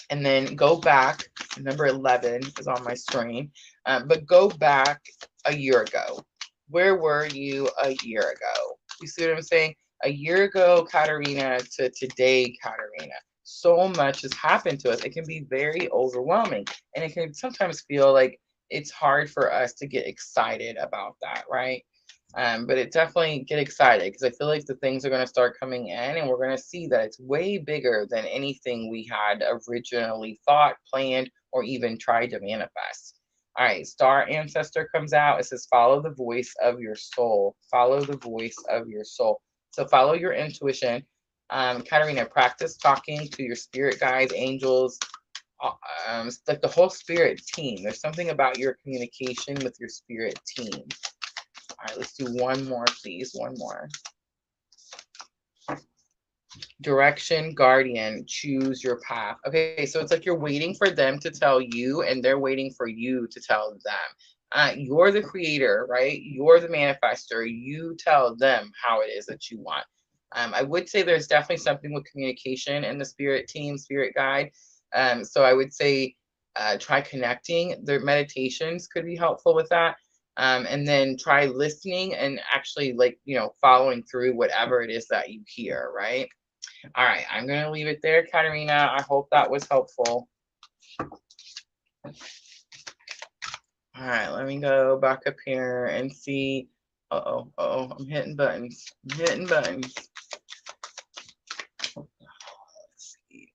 A: and then go back. Number 11 is on my screen, but go back a year ago. Where were you a year ago? You see what I'm saying? A year ago, Katarina, to today, Katarina. So much has happened to us. It can be very overwhelming, and it can sometimes feel like it's hard for us to get excited about that, right? But it definitely get excited because I feel like the things are going to start coming in and we're going to see that it's way bigger than anything we had originally thought, planned, or even tried to manifest. All right, Star Ancestor comes out. It says, follow the voice of your soul. Follow the voice of your soul. So follow your intuition. Katarina, practice talking to your spirit guides, angels, like the whole spirit team. There's something about your communication with your spirit team. All right, let's do one more, please. One more. Direction, guardian, choose your path. Okay, so it's like you're waiting for them to tell you and they're waiting for you to tell them. You're the creator, right? You're the manifester. You tell them how it is that you want. I would say there's definitely something with communication in the spirit team, spirit guide. So I would say try connecting. Their meditations could be helpful with that. And then try listening and actually, like, you know, following through whatever it is that you hear, right? All right, I'm going to leave it there, Katerina. I hope that was helpful. All right, let me go back up here and see. Uh-oh, I'm hitting buttons. Let's see.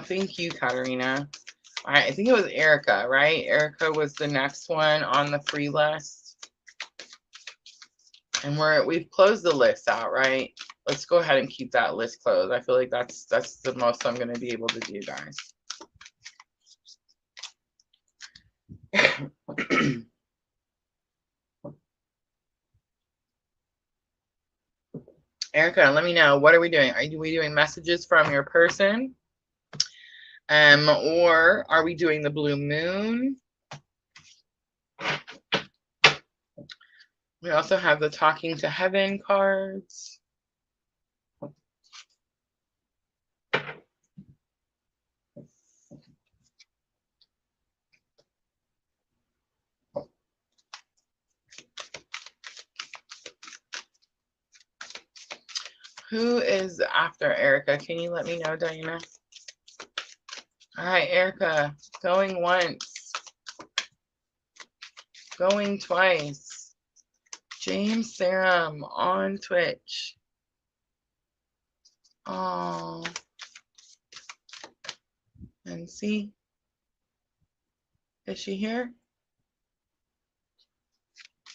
A: Thank you, Katerina. All right, I think it was Erica, right? Erica was the next one on the free list. And we've closed the list out, right? Let's go ahead and keep that list closed. I feel like that's the most I'm going to be able to do, guys. Erica, let me know. What are we doing? Are we doing messages from your person? Or are we doing the blue moon? We also have the talking to heaven cards. Who is after Erica? Can you let me know, Diana? All right, Erica, going once, going twice. James Serum on Twitch. Oh, and see, is she here?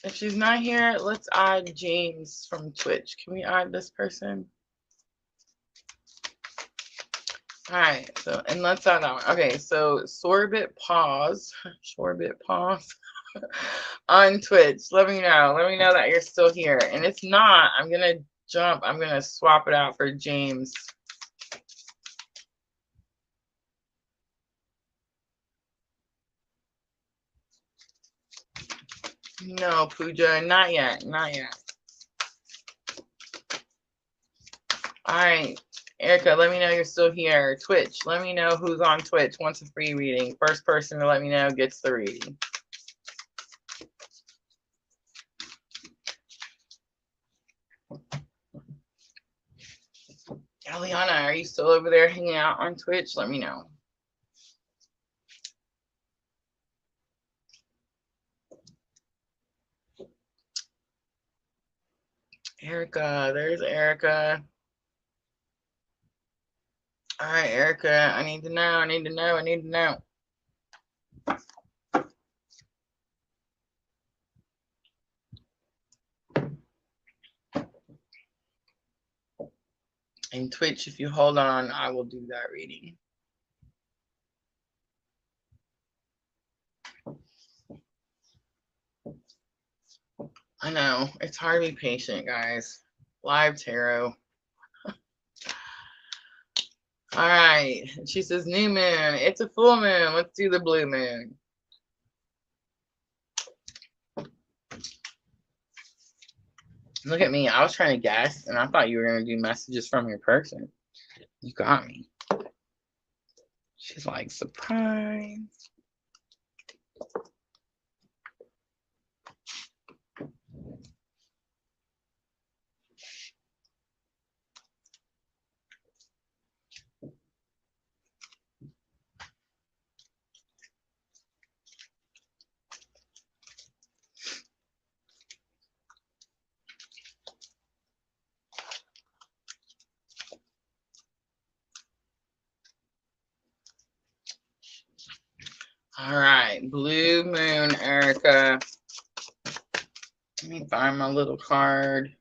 A: If she's not here, let's add James from Twitch. Can we add this person? All right, so, and let's add that one. Okay, so Sorbet Pause on Twitch. Let me know that you're still here. And if not, I'm gonna swap it out for James. No, Pooja, not yet. All right, Erica, let me know you're still here. Twitch, let me know who's on Twitch wants a free reading. First person to let me know gets the reading. Eliana, are you still over there hanging out on Twitch? Let me know. Erica, there's Erica. All right, Erica, I need to know. And Twitch, if you hold on, I will do that reading. I know, it's hard to be patient, guys. Live tarot. All right, she says new moon. It's a full moon. Let's do the blue moon. Look at me. I was trying to guess, and I thought you were going to do messages from your person. You got me. She's like, surprise. All right, blue moon, Erica. Let me find my little card.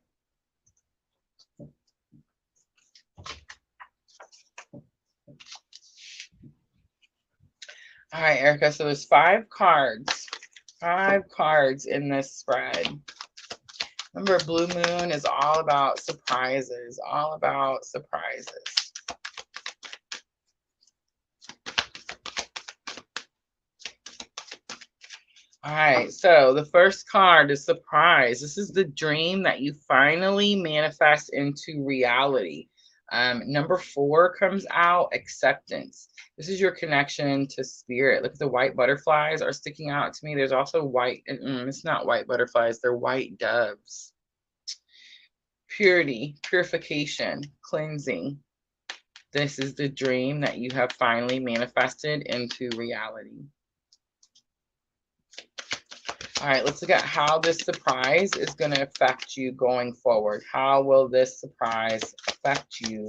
A: All right, Erica, so there's 5 cards. 5 cards in this spread. Remember, blue moon is all about surprises, All right, so the first card is surprise. This is the dream that you finally manifest into reality. Number 4 comes out, acceptance. This is your connection to spirit. Look at the white butterflies are sticking out to me. There's also white, it's not white butterflies, they're white doves. Purity, purification, cleansing. This is the dream that you have finally manifested into reality. All right, let's look at how this surprise is going to affect you going forward. How will this surprise affect you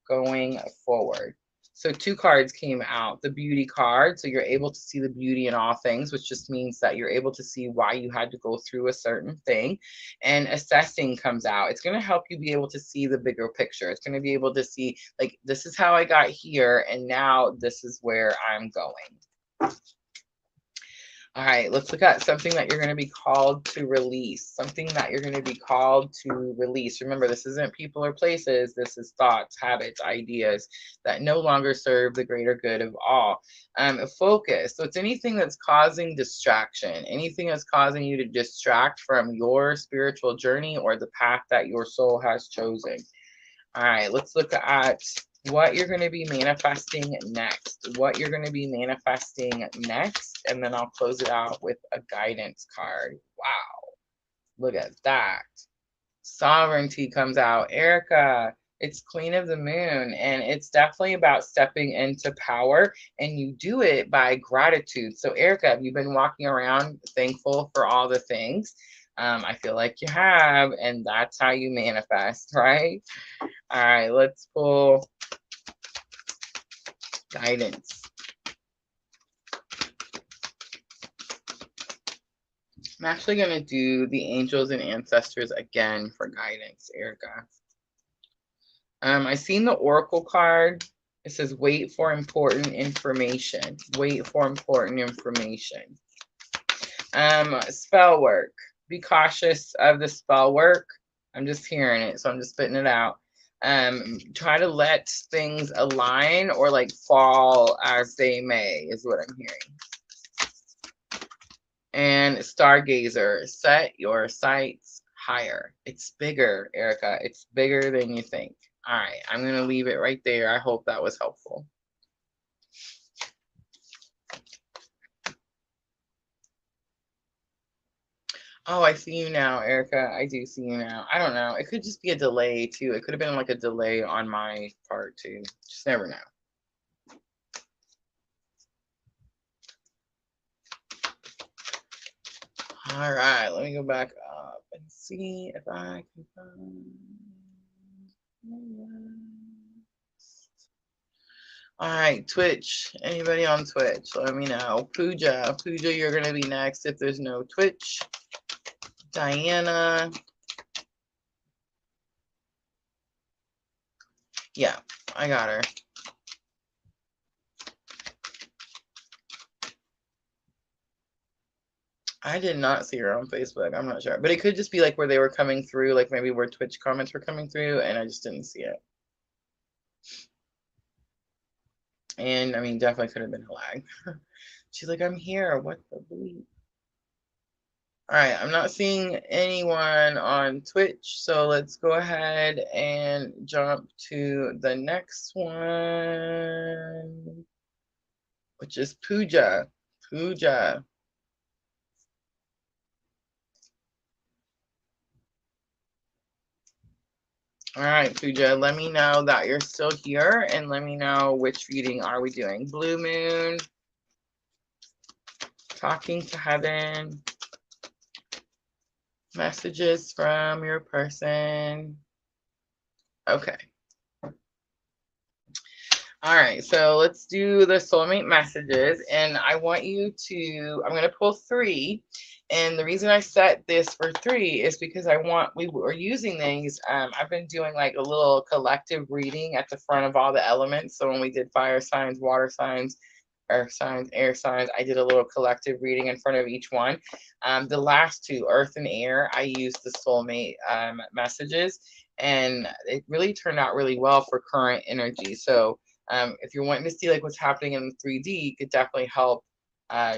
A: going forward? So 2 cards came out. The beauty card, so you're able to see the beauty in all things, which just means that you're able to see why you had to go through a certain thing. And assessing comes out. It's going to help you be able to see the bigger picture. It's going to be able to see, like, this is how I got here, and now this is where I'm going. All right, let's look at something that you're going to be called to release. Something that you're going to be called to release. Remember, this isn't people or places. This is thoughts, habits, ideas that no longer serve the greater good of all. Focus. So it's anything that's causing distraction, anything that's causing you to distract from your spiritual journey or the path that your soul has chosen. All right, let's look at what you're going to be manifesting next. What you're going to be manifesting next. And then I'll close it out with a guidance card. Wow. Look at that. Sovereignty comes out. Erica, it's Queen of the Moon. And it's definitely about stepping into power. And you do it by gratitude. So Erica, have you been walking around thankful for all the things? I feel like you have. And that's how you manifest, right? All right, let's pull guidance. I'm actually going to do the angels and ancestors again for guidance, Erica. I seen the oracle card. It says, wait for important information. Wait for important information. Spell work. Be cautious of the spell work. I'm just hearing it, so I'm just spitting it out. Try to let things align or like fall as they may is what I'm hearing. And stargazer, set your sights higher. It's bigger, Erica. It's bigger than you think. All right, I'm going to leave it right there. I hope that was helpful. Oh, I see you now, Erica. I do see you now. I don't know. It could just be a delay, too. It could have been like a delay on my part, too. Just never know. All right, let me go back up and see if I can find. All right, Twitch. Anybody on Twitch? Let me know. Pooja, you're going to be next if there's no Twitch. Diana. Yeah, I got her. I did not see her on Facebook. I'm not sure. But it could just be like where they were coming through, like maybe where Twitch comments were coming through, and I just didn't see it. And I mean, definitely could have been a lag. She's like, I'm here. What the bleep? All right, I'm not seeing anyone on Twitch, so let's go ahead and jump to the next one, which is Pooja. Pooja. All right, Pooja, let me know that you're still here and let me know which reading are we doing. Blue Moon, talking to heaven, messages from your person. Okay. All right, so let's do the soulmate messages. And I want you to, I'm going to pull 3. And the reason I set this for 3 is because we were using these. I've been doing like a little collective reading at the front of all the elements. So when we did fire signs, water signs, earth signs, air signs, I did a little collective reading in front of each one. The last 2, earth and air, I used the soulmate messages. And it really turned out really well for current energy. So if you're wanting to see like what's happening in 3D, it could definitely help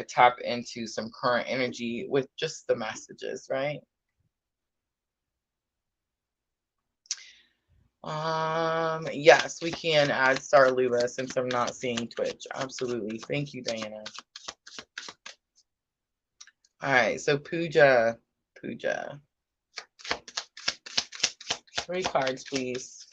A: tap into some current energy with just the messages, right? Yes, we can add Star Luba since I'm not seeing Twitch. Absolutely. Thank you, Diana. All right, so Pooja. 3 cards, please.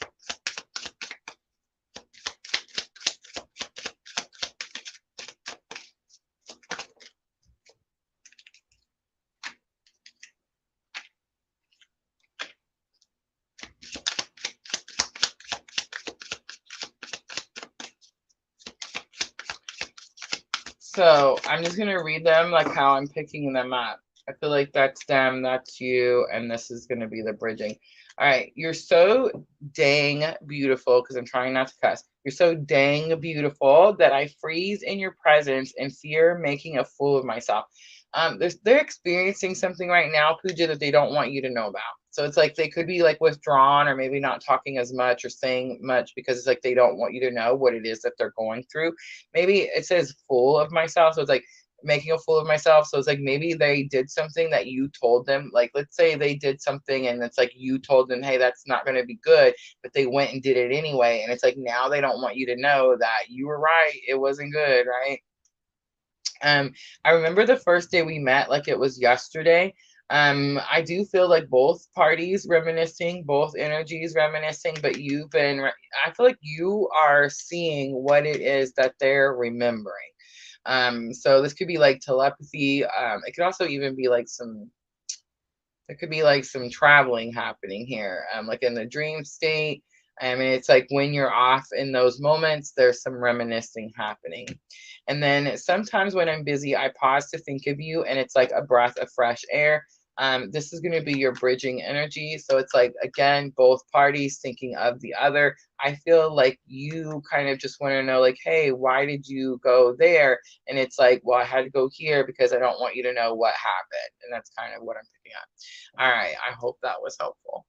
A: So I'm just gonna read them like how I'm picking them up. I feel like that's them, that's you, and this is gonna be the bridging. All right, you're so dang beautiful, because I'm trying not to cuss. You're so dang beautiful that I freeze in your presence and fear making a fool of myself. They're experiencing something right now, Pooja, that they don't want you to know about. So it's like they could be like withdrawn or maybe not talking as much or saying much because it's like they don't want you to know what it is that they're going through. Maybe it says full of myself. So it's like making a fool of myself. So it's like maybe they did something that you told them. Like, let's say they did something and it's like you told them, hey, that's not going to be good, but they went and did it anyway. And it's like now they don't want you to know that you were right. It wasn't good, right? I remember the first day we met, like it was yesterday. I do feel like both parties reminiscing, both energies reminiscing, but I feel like you are seeing what it is that they're remembering. So this could be like telepathy. It could also even be like there could be like some traveling happening here, like in the dream state. I mean, it's like when you're off in those moments, there's some reminiscing happening. And then sometimes when I'm busy, I pause to think of you, and it's like a breath of fresh air. This is going to be your bridging energy. So it's like, again, both parties thinking of the other. I feel like you kind of just want to know, like, hey, why did you go there? And it's like, well, I had to go here because I don't want you to know what happened. And that's kind of what I'm picking up. All right. I hope that was helpful.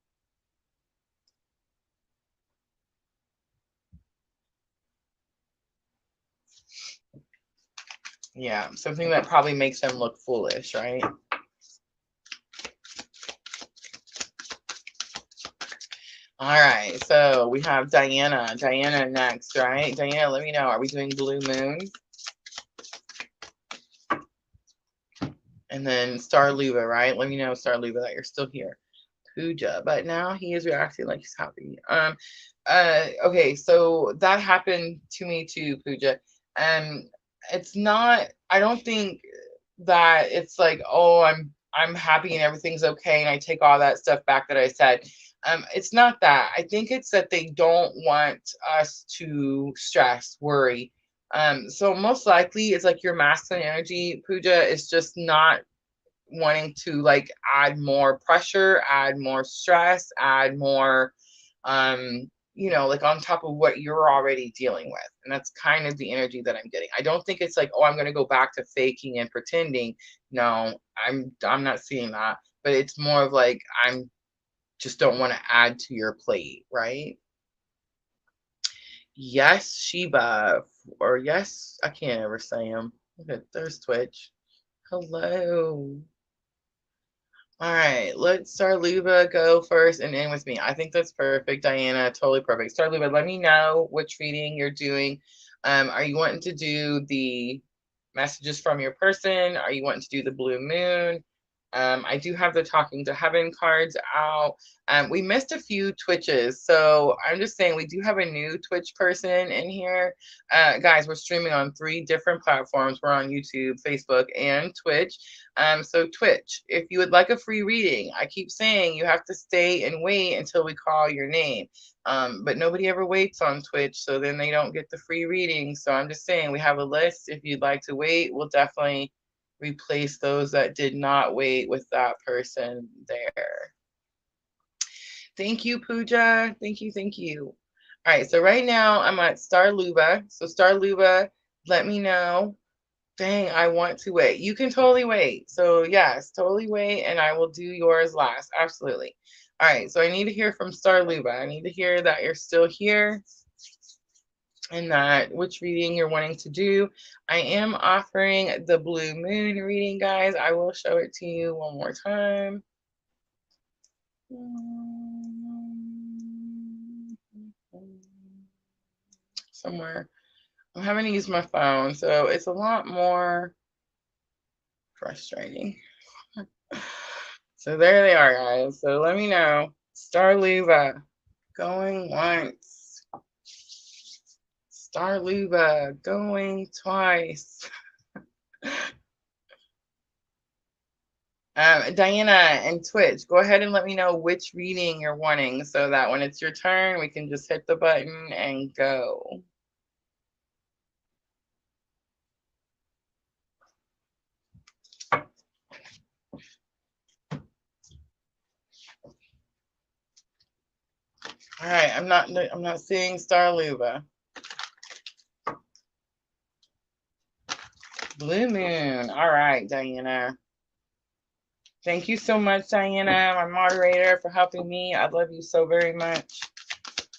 A: Yeah. Something that probably makes them look foolish, right? All right. So we have Diana. Diana next, right? Diana, let me know. Are we doing Blue Moon? And then Star Luva, right? Let me know, Star Luva, that you're still here. Pooja, but now he is reacting like he's happy. Okay, so that happened to me too, Pooja. It's not, I don't think that it's like, oh, I'm happy and everything's okay, and I take all that stuff back that I said. It's not that. I think it's that they don't want us to stress, worry. So most likely it's like your masculine energy, Pooja, is just not wanting to like add more pressure, add more stress, add more, like on top of what you're already dealing with. And that's kind of the energy that I'm getting. I don't think it's like, oh, I'm going to go back to faking and pretending. No, I'm not seeing that. But it's more of like, I'm just don't want to add to your plate, right? Yes, Sheba, or yes, I can't ever say them. Look at, there's Twitch. Hello. All right, let Starluba go first and end with me. I think that's perfect, Diana. Totally perfect. Starluba, let me know which reading you're doing. Are you wanting to do the messages from your person? Are you wanting to do the blue moon? I do have the Talking to Heaven cards out. We missed a few Twitches, so I'm just saying we do have a new Twitch person in here. Guys, we're streaming on 3 different platforms. We're on YouTube, Facebook, and Twitch. So Twitch, if you would like a free reading, I keep saying you have to stay and wait until we call your name. But nobody ever waits on Twitch, so then they don't get the free reading. So I'm just saying we have a list. If you'd like to wait, we'll definitely replace those that did not wait with that person there. Thank you, Pooja. Thank you, thank you. All right, so right now I'm at Star Luba. So Star Luba, let me know. Dang, I want to wait. You can totally wait. So yes, totally wait, and I will do yours last. Absolutely. All right, so I need to hear from Star Luba. I need to hear that you're still here. and that which reading you're wanting to do. I am offering the blue moon reading, guys. I will show it to you one more time. Somewhere. I'm having to use my phone, so it's a lot more frustrating. So there they are, guys. So let me know. Starluva going once. Starluva going twice. Diana and Twitch, go ahead and let me know which reading you're wanting so that when it's your turn, we can just hit the button and go. All right, I'm not seeing Starluva. Blue Moon. All right, Diana. Thank you so much, Diana, my moderator, for helping me. I love you so very much.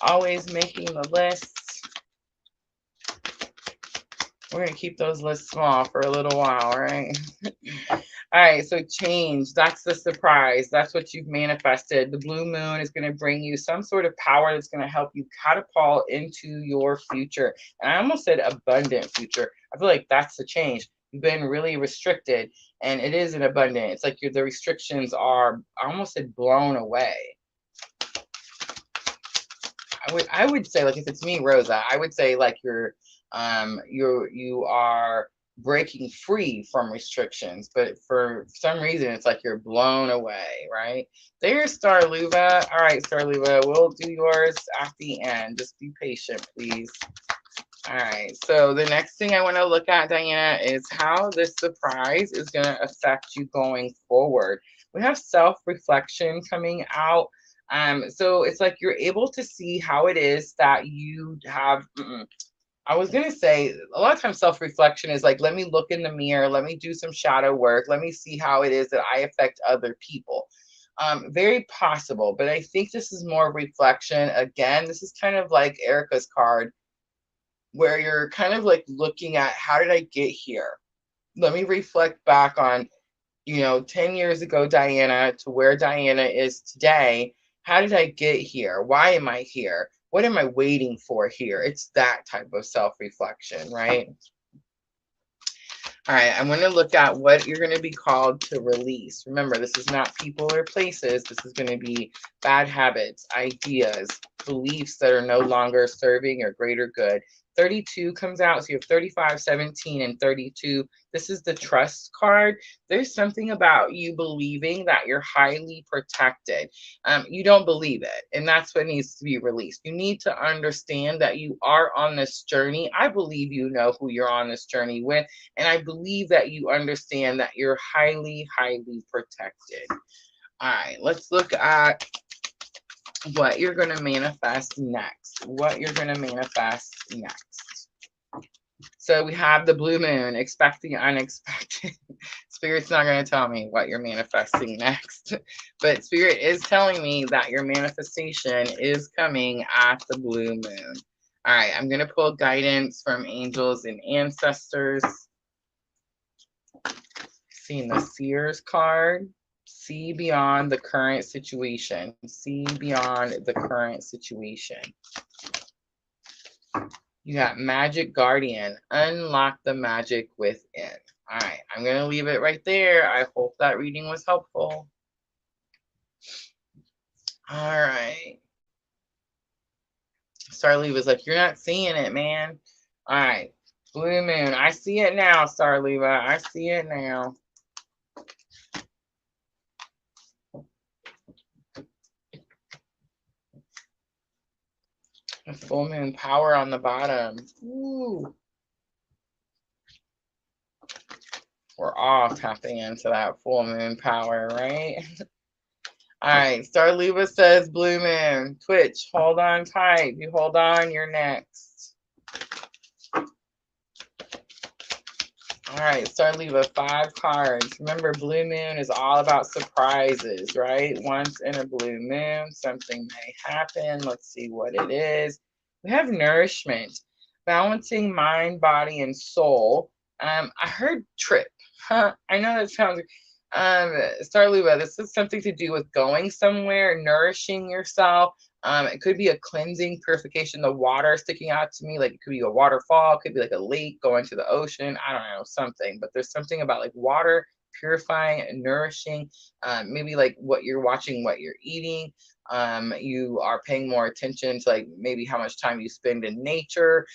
A: Always making the lists. We're going to keep those lists small for a little while, right? All right, so change. That's the surprise. That's what you've manifested. The blue moon is going to bring you some sort of power that's going to help you catapult into your future. And I almost said abundant future. I feel like that's the change. You've been really restricted, and it is an abundant. It's like the restrictions are, I almost said, blown away. I would say, like, if it's me, Rosa, I would say like you are breaking free from restrictions, but for some reason it's like you're blown away, right? There's Starluva. All right, Starluva, we'll do yours at the end. Just be patient, please. All right, so the next thing I want to look at, Diana, is how this surprise is going to affect you going forward. We have self-reflection coming out. So it's like you're able to see how it is that you have, I was going to say, a lot of times self-reflection is like, let me look in the mirror, let me do some shadow work, let me see how it is that I affect other people. Very possible, but I think this is more reflection. Again, this is kind of like Erica's card, where you're kind of like looking at, how did I get here? Let me reflect back on, 10 years ago, Diana, to where Diana is today. How did I get here? Why am I here? What am I waiting for here? It's that type of self-reflection, right? All right, I'm going to look at what you're going to be called to release. Remember, this is not people or places. This is going to be bad habits, ideas, beliefs that are no longer serving your greater good. 32 comes out, so you have 35, 17, and 32. This is the trust card. There's something about you believing that you're highly protected. You don't believe it, and that's what needs to be released. You need to understand that you are on this journey. I believe you know who you're on this journey with, and I believe that you understand that you're highly, highly protected. All right, let's look at what you're going to manifest next. What you're going to manifest next. So we have the blue moon, expect the unexpected. Spirit's not going to tell me what you're manifesting next, but Spirit is telling me that your manifestation is coming at the blue moon. All right, I'm going to pull guidance from angels and ancestors. Seeing the Seers card. See beyond the current situation. See beyond the current situation. You got Magic Guardian. Unlock the magic within. All right, I'm going to leave it right there. I hope that reading was helpful. All right. Starlee was like, you're not seeing it, man. All right. Blue moon. I see it now, Starleva. I see it now. A full moon power on the bottom. Ooh. We're all tapping into that full moon power, right? All right. Starleva says blue moon. Twitch, hold on tight. You hold on, you're next. All right, Starleva, 5 cards. Remember, blue moon is all about surprises, right? Once in a blue moon, something may happen. Let's see what it is. We have nourishment. balancing mind, body, and soul. I heard trip. Huh, I know that sounds Star Luba, this is something to do with going somewhere, nourishing yourself. It could be a cleansing, purification. The water sticking out to me, like it could be a waterfall, it could be like a lake going to the ocean. I don't know, something. But there's something about like water purifying and nourishing. Maybe like what you're watching, what you're eating. You are paying more attention to like maybe how much time you spend in nature,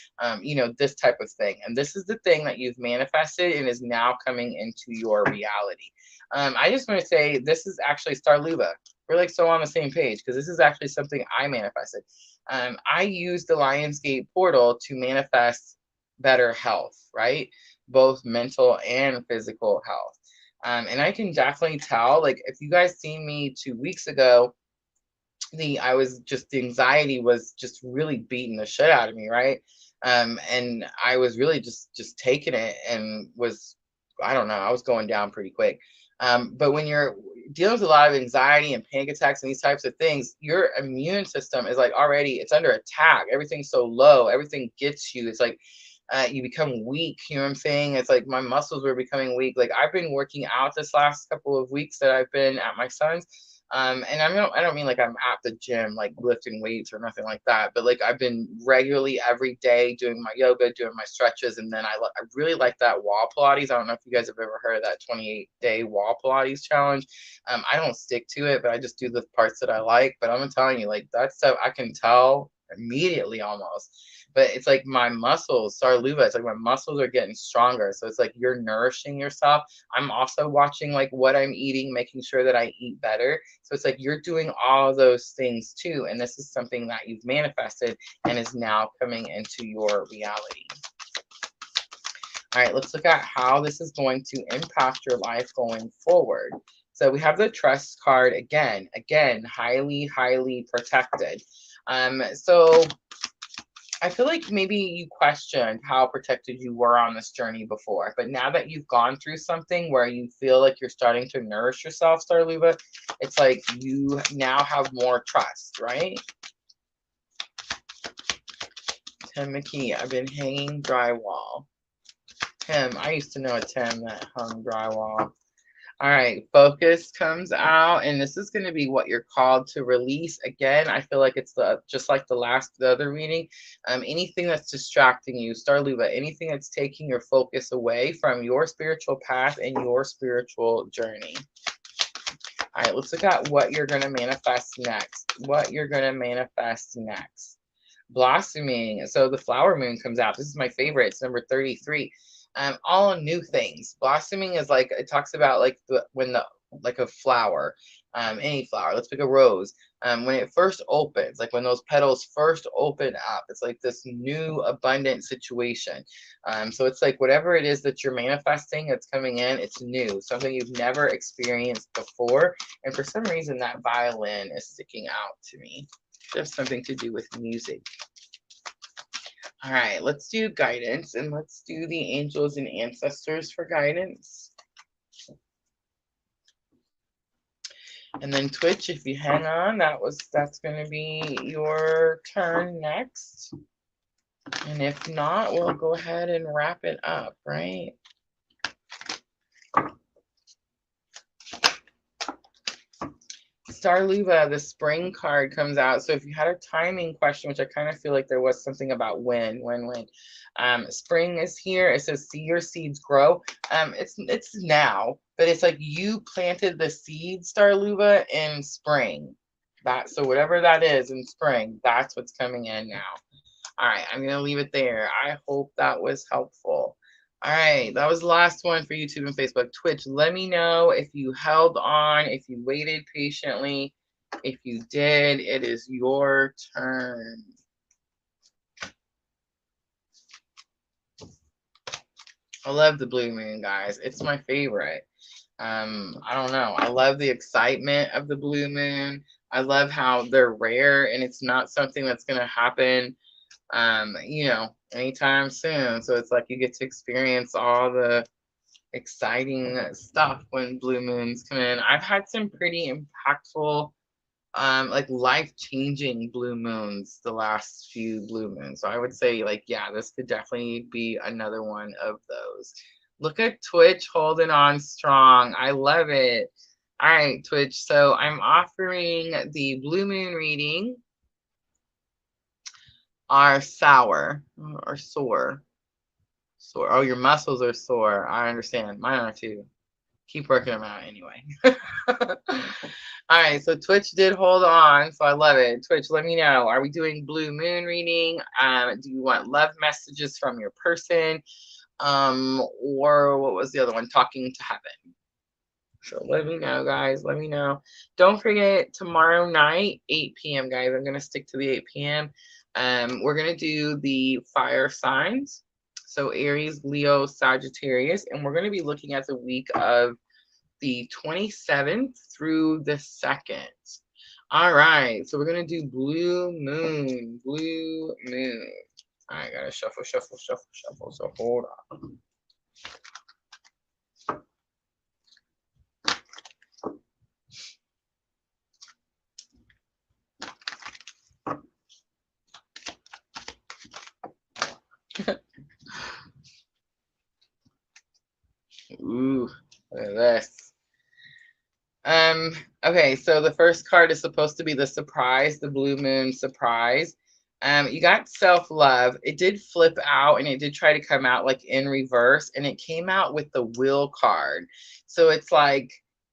A: you know, this type of thing. And this is the thing that you've manifested and is now coming into your reality. I just want to say this is actually Star Luba. We're like so on the same page because this is actually something I manifested. I used the Lionsgate portal to manifest better health, right? Both mental and physical health. And I can definitely tell, like, if you guys seen me 2 weeks ago, the anxiety was just really beating the shit out of me, right? And I was really just taking it and was, I don't know, I was going down pretty quick. But when you're dealing with a lot of anxiety and panic attacks and these types of things, your immune system is like already, it's under attack. Everything's so low, everything gets you. It's like you become weak. You know what I'm saying? It's like my muscles were becoming weak. Like I've been working out this last couple of weeks that I've been at my son's. And I don't mean like I'm at the gym, like lifting weights or nothing like that, but like I've been regularly every day doing my yoga, doing my stretches. And then I really like that wall Pilates. I don't know if you guys have ever heard of that 28-day wall Pilates challenge. I don't stick to it, but I just do the parts that I like. But I'm telling you, like that stuff I can tell immediately almost. But it's like my muscles, Sarluva, it's like my muscles are getting stronger. So it's like you're nourishing yourself. I'm also watching like what I'm eating, making sure that I eat better. So it's like you're doing all those things too. And this is something that you've manifested and is now coming into your reality. All right, let's look at how this is going to impact your life going forward. So we have the trust card again, highly, highly protected. So I feel like maybe you questioned how protected you were on this journey before, but now that you've gone through something where you feel like you're starting to nourish yourself, Starluva, it's like you now have more trust, right? Tim McKee, I've been hanging drywall. Tim, I used to know a Tim that hung drywall. All right, focus comes out, and this is going to be what you're called to release. Again, I feel like it's just like the other reading. Anything that's distracting you, Starluva, anything that's taking your focus away from your spiritual path and your spiritual journey. All right, let's look at what you're going to manifest next. What you're going to manifest next. Blossoming. So the flower moon comes out. This is my favorite. It's number 33. All new things. Blossoming is like, it talks about like like a flower, any flower. Let's pick a rose. When it first opens, like when those petals first open up, it's like this new abundant situation. So it's like whatever it is that you're manifesting that's coming in, it's new, something you've never experienced before. And for some reason, that violin is sticking out to me. Just something to do with music. All right, let's do guidance, and let's do the angels and ancestors for guidance. And then Twitch, if you hang on, that's going to be your turn next. And if not, we'll go ahead and wrap it up, right? Starluva, the spring card comes out. So if you had a timing question, which I kind of feel like there was something about when. Spring is here. It says see your seeds grow. It's now, but it's like you planted the seed, Starluva, in spring. So whatever that is in spring, that's what's coming in now. All right, I'm gonna leave it there. I hope that was helpful. All right, that was the last one for YouTube and Facebook. Twitch, let me know if you held on, if you waited patiently. If you did, it is your turn. I love the blue moon, guys. It's my favorite. I don't know. I love the excitement of the blue moon. I love how they're rare and it's not something that's going to happen you know, anytime soon. So it's like you get to experience all the exciting stuff when blue moons come in. I've had some pretty impactful like life-changing blue moons, the last few blue moons. So I would say, like, yeah, this could definitely be another one of those. Look at Twitch holding on strong. I love it. All right, Twitch. So I'm offering the blue moon reading, are sour or sore. Sore. Oh, your muscles are sore. I understand. Mine are too. Keep working them out anyway. All right, so Twitch did hold on, so I love it. Twitch, let me know. Are we doing blue moon reading? Do you want love messages from your person? Or what was the other one? Talking to heaven. So let me know, guys. Let me know. Don't forget, tomorrow night, 8 p.m., guys. I'm going to stick to the 8 p.m. We're going to do the fire signs. So Aries, Leo, Sagittarius. And we're going to be looking at the week of the 27th through the 2nd. All right. So we're going to do blue moon. Blue moon. All right. Got to shuffle, shuffle, shuffle, shuffle. So hold on. Ooh, look at this. Okay, so the first card is supposed to be the surprise, the blue moon surprise. You got self-love. It did flip out and it did try to come out like in reverse, and it came out with the will card. So it's like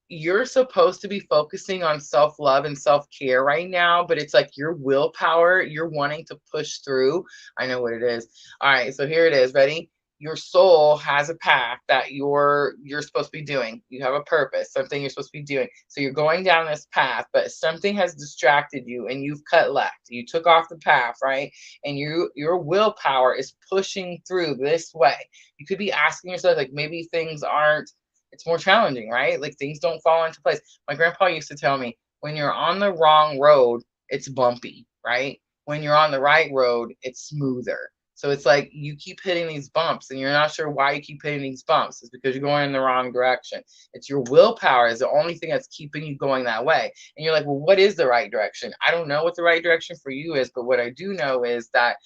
A: you're supposed to be focusing on self-love and self-care right now, but it's like your willpower, you're wanting to push through. I know what it is. All right, so here it is. Ready? Your soul has a path that you're supposed to be doing. You have a purpose, something you're supposed to be doing. So you're going down this path, but something has distracted you and you've cut left. You took off the path, right? And your willpower is pushing through this way. You could be asking yourself, like, maybe things aren't, it's more challenging, right? Like things don't fall into place. My grandpa used to tell me, when you're on the wrong road, it's bumpy, right? When you're on the right road, it's smoother. So it's like you keep hitting these bumps and you're not sure why you keep hitting these bumps. It's because you're going in the wrong direction. It's your willpower is the only thing that's keeping you going that way. And you're like, well, what is the right direction? I don't know what the right direction for you is, but what I do know is that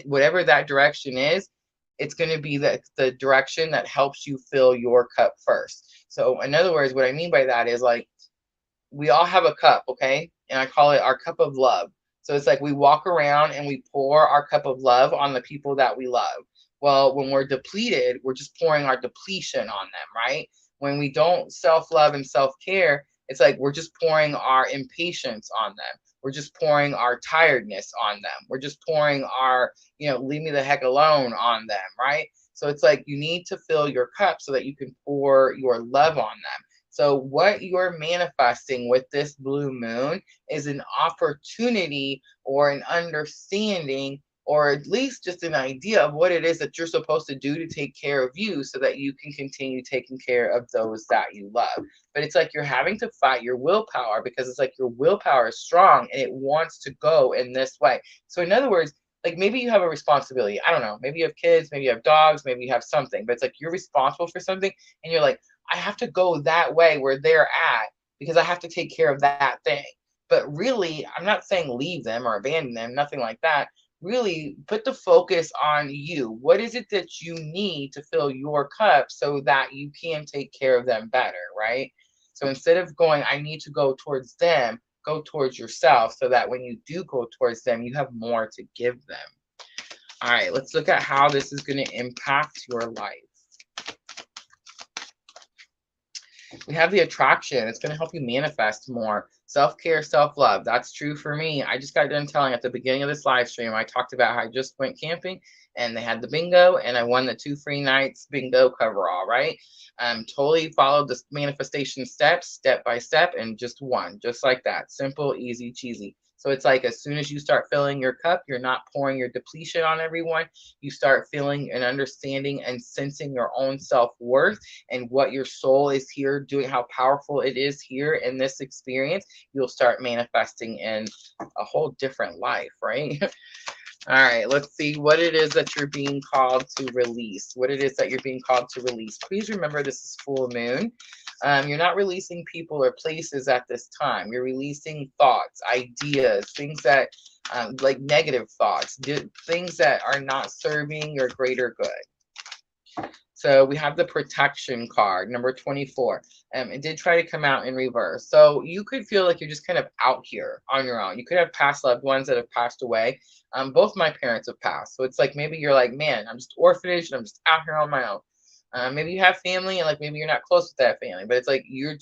A: whatever that direction is, it's going to be the direction that helps you fill your cup first. So in other words, what I mean by that is, like, we all have a cup, okay? And I call it our cup of love. So it's like we walk around and we pour our cup of love on the people that we love. Well, when we're depleted, we're just pouring our depletion on them, right? When we don't self-love and self-care, it's like we're just pouring our impatience on them. We're just pouring our tiredness on them. We're just pouring our, leave me the heck alone on them, right? So it's like you need to fill your cup so that you can pour your love on them. So what you're manifesting with this blue moon is an opportunity or an understanding, or at least just an idea of what it is that you're supposed to do to take care of you so that you can continue taking care of those that you love. But it's like you're having to fight your willpower, because it's like your willpower is strong and it wants to go in this way. So in other words, like maybe you have a responsibility. I don't know. Maybe you have kids, maybe you have dogs, maybe you have something, but it's like you're responsible for something and you're like, I have to go that way where they're at because I have to take care of that thing. But really, I'm not saying leave them or abandon them, nothing like that. Really put the focus on you. What is it that you need to fill your cup so that you can take care of them better, right? So instead of going, I need to go towards them, go towards yourself so that when you do go towards them, you have more to give them. All right, let's look at how this is going to impact your life. We have the attraction. It's going to help you manifest more. Self-care, self-love. That's true for me. I just got done telling at the beginning of this live stream, I talked about how I just went camping and they had the bingo and I won the 2 free nights bingo coverall, right? Totally followed the manifestation steps, step by step, and just won. Just like that. Simple, easy, cheesy. So it's like as soon as you start filling your cup, you're not pouring your depletion on everyone. You start feeling and understanding and sensing your own self-worth and what your soul is here doing, how powerful it is here in this experience. You'll start manifesting in a whole different life, right? All right, let's see what it is that you're being called to release. What it is that you're being called to release. Please remember this is full moon. You're not releasing people or places at this time. You're releasing thoughts, ideas, things that like negative thoughts, things that are not serving your greater good. So we have the protection card, number 24. It did try to come out in reverse. So you could feel like you're just kind of out here on your own. You could have past loved ones that have passed away. Both my parents have passed. So it's like maybe you're like, man, I'm just orphanage and I'm just out here on my own. Maybe you have family and like maybe you're not close with that family, but it's like you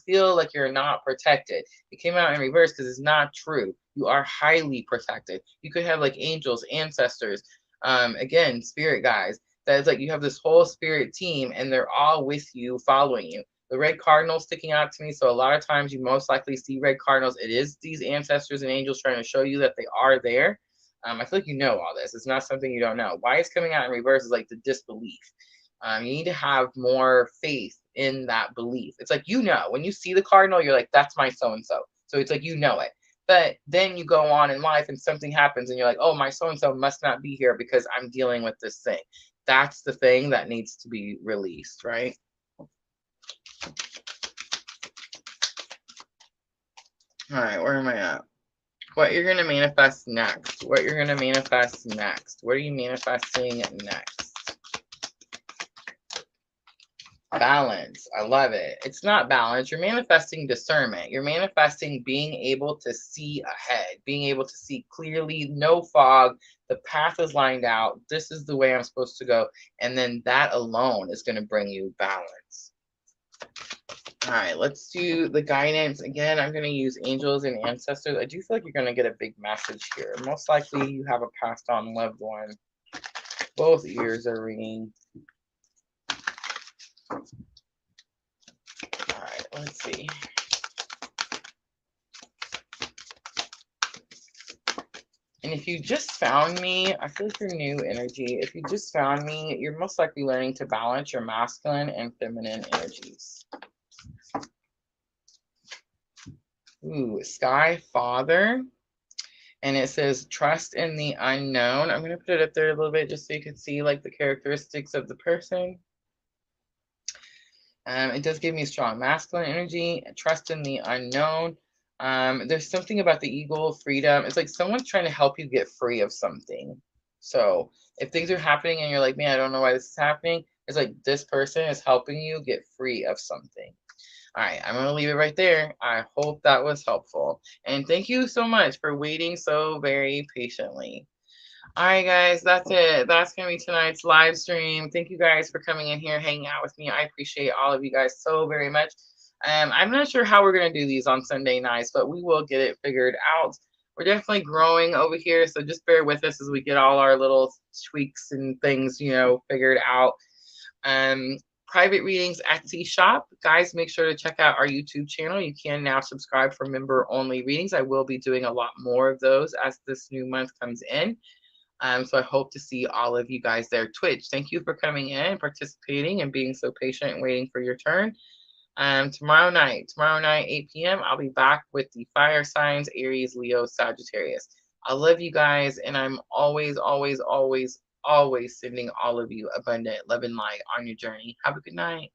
A: feel like you're not protected. It came out in reverse because it's not true. You are highly protected. You could have like angels, ancestors, again, spirit guides. That is like you have this whole spirit team and they're all with you, following you. The red cardinal sticking out to me. So a lot of times you most likely see red cardinals. It is these ancestors and angels trying to show you that they are there. I feel like you know all this. It's not something you don't know. Why it's coming out in reverse is like the disbelief. You need to have more faith in that belief. It's like, you know, when you see the cardinal, you're like, that's my so-and-so. So it's like, you know it. But then you go on in life and something happens and you're like, oh, my so-and-so must not be here because I'm dealing with this thing. That's the thing that needs to be released, right? All right, where am I at? What you're going to manifest next. What you're going to manifest next. What are you manifesting next? Balance. I love it. It's not balance. You're manifesting discernment. You're manifesting being able to see ahead, being able to see clearly, no fog. The path is lined out. This is the way I'm supposed to go. And then that alone is going to bring you balance. All right, let's do the guidance. Again, I'm going to use angels and ancestors. I do feel like you're going to get a big message here. Most likely you have a passed on loved one. Both ears are ringing. All right, let's see. And if you just found me, I feel like you're new energy. If you just found me, you're most likely learning to balance your masculine and feminine energies. Ooh, Sky Father. And it says trust in the unknown. I'm going to put it up there a little bit just so you can see like the characteristics of the person. It does give me strong masculine energy, trust in the unknown. There's something about the eagle, freedom. It's like someone's trying to help you get free of something. So if things are happening and you're like, man, I don't know why this is happening, it's like this person is helping you get free of something. All right, I'm going to leave it right there. I hope that was helpful. And thank you so much for waiting so very patiently. All right, guys, that's it. That's going to be tonight's live stream. Thank you guys for coming in here, hanging out with me. I appreciate all of you guys so very much. I'm not sure how we're going to do these on Sunday nights, but we will get it figured out. We're definitely growing over here, so just bear with us as we get all our little tweaks and things, you know, figured out. Private readings, Etsy shop. Guys, make sure to check out our YouTube channel. You can now subscribe for member-only readings. I will be doing a lot more of those as this new month comes in. So I hope to see all of you guys there. Twitch, thank you for coming in, participating, and being so patient and waiting for your turn. Tomorrow night, 8 p.m., I'll be back with the fire signs, Aries, Leo, Sagittarius. I love you guys, and I'm always, always, always, always sending all of you abundant love and light on your journey. Have a good night.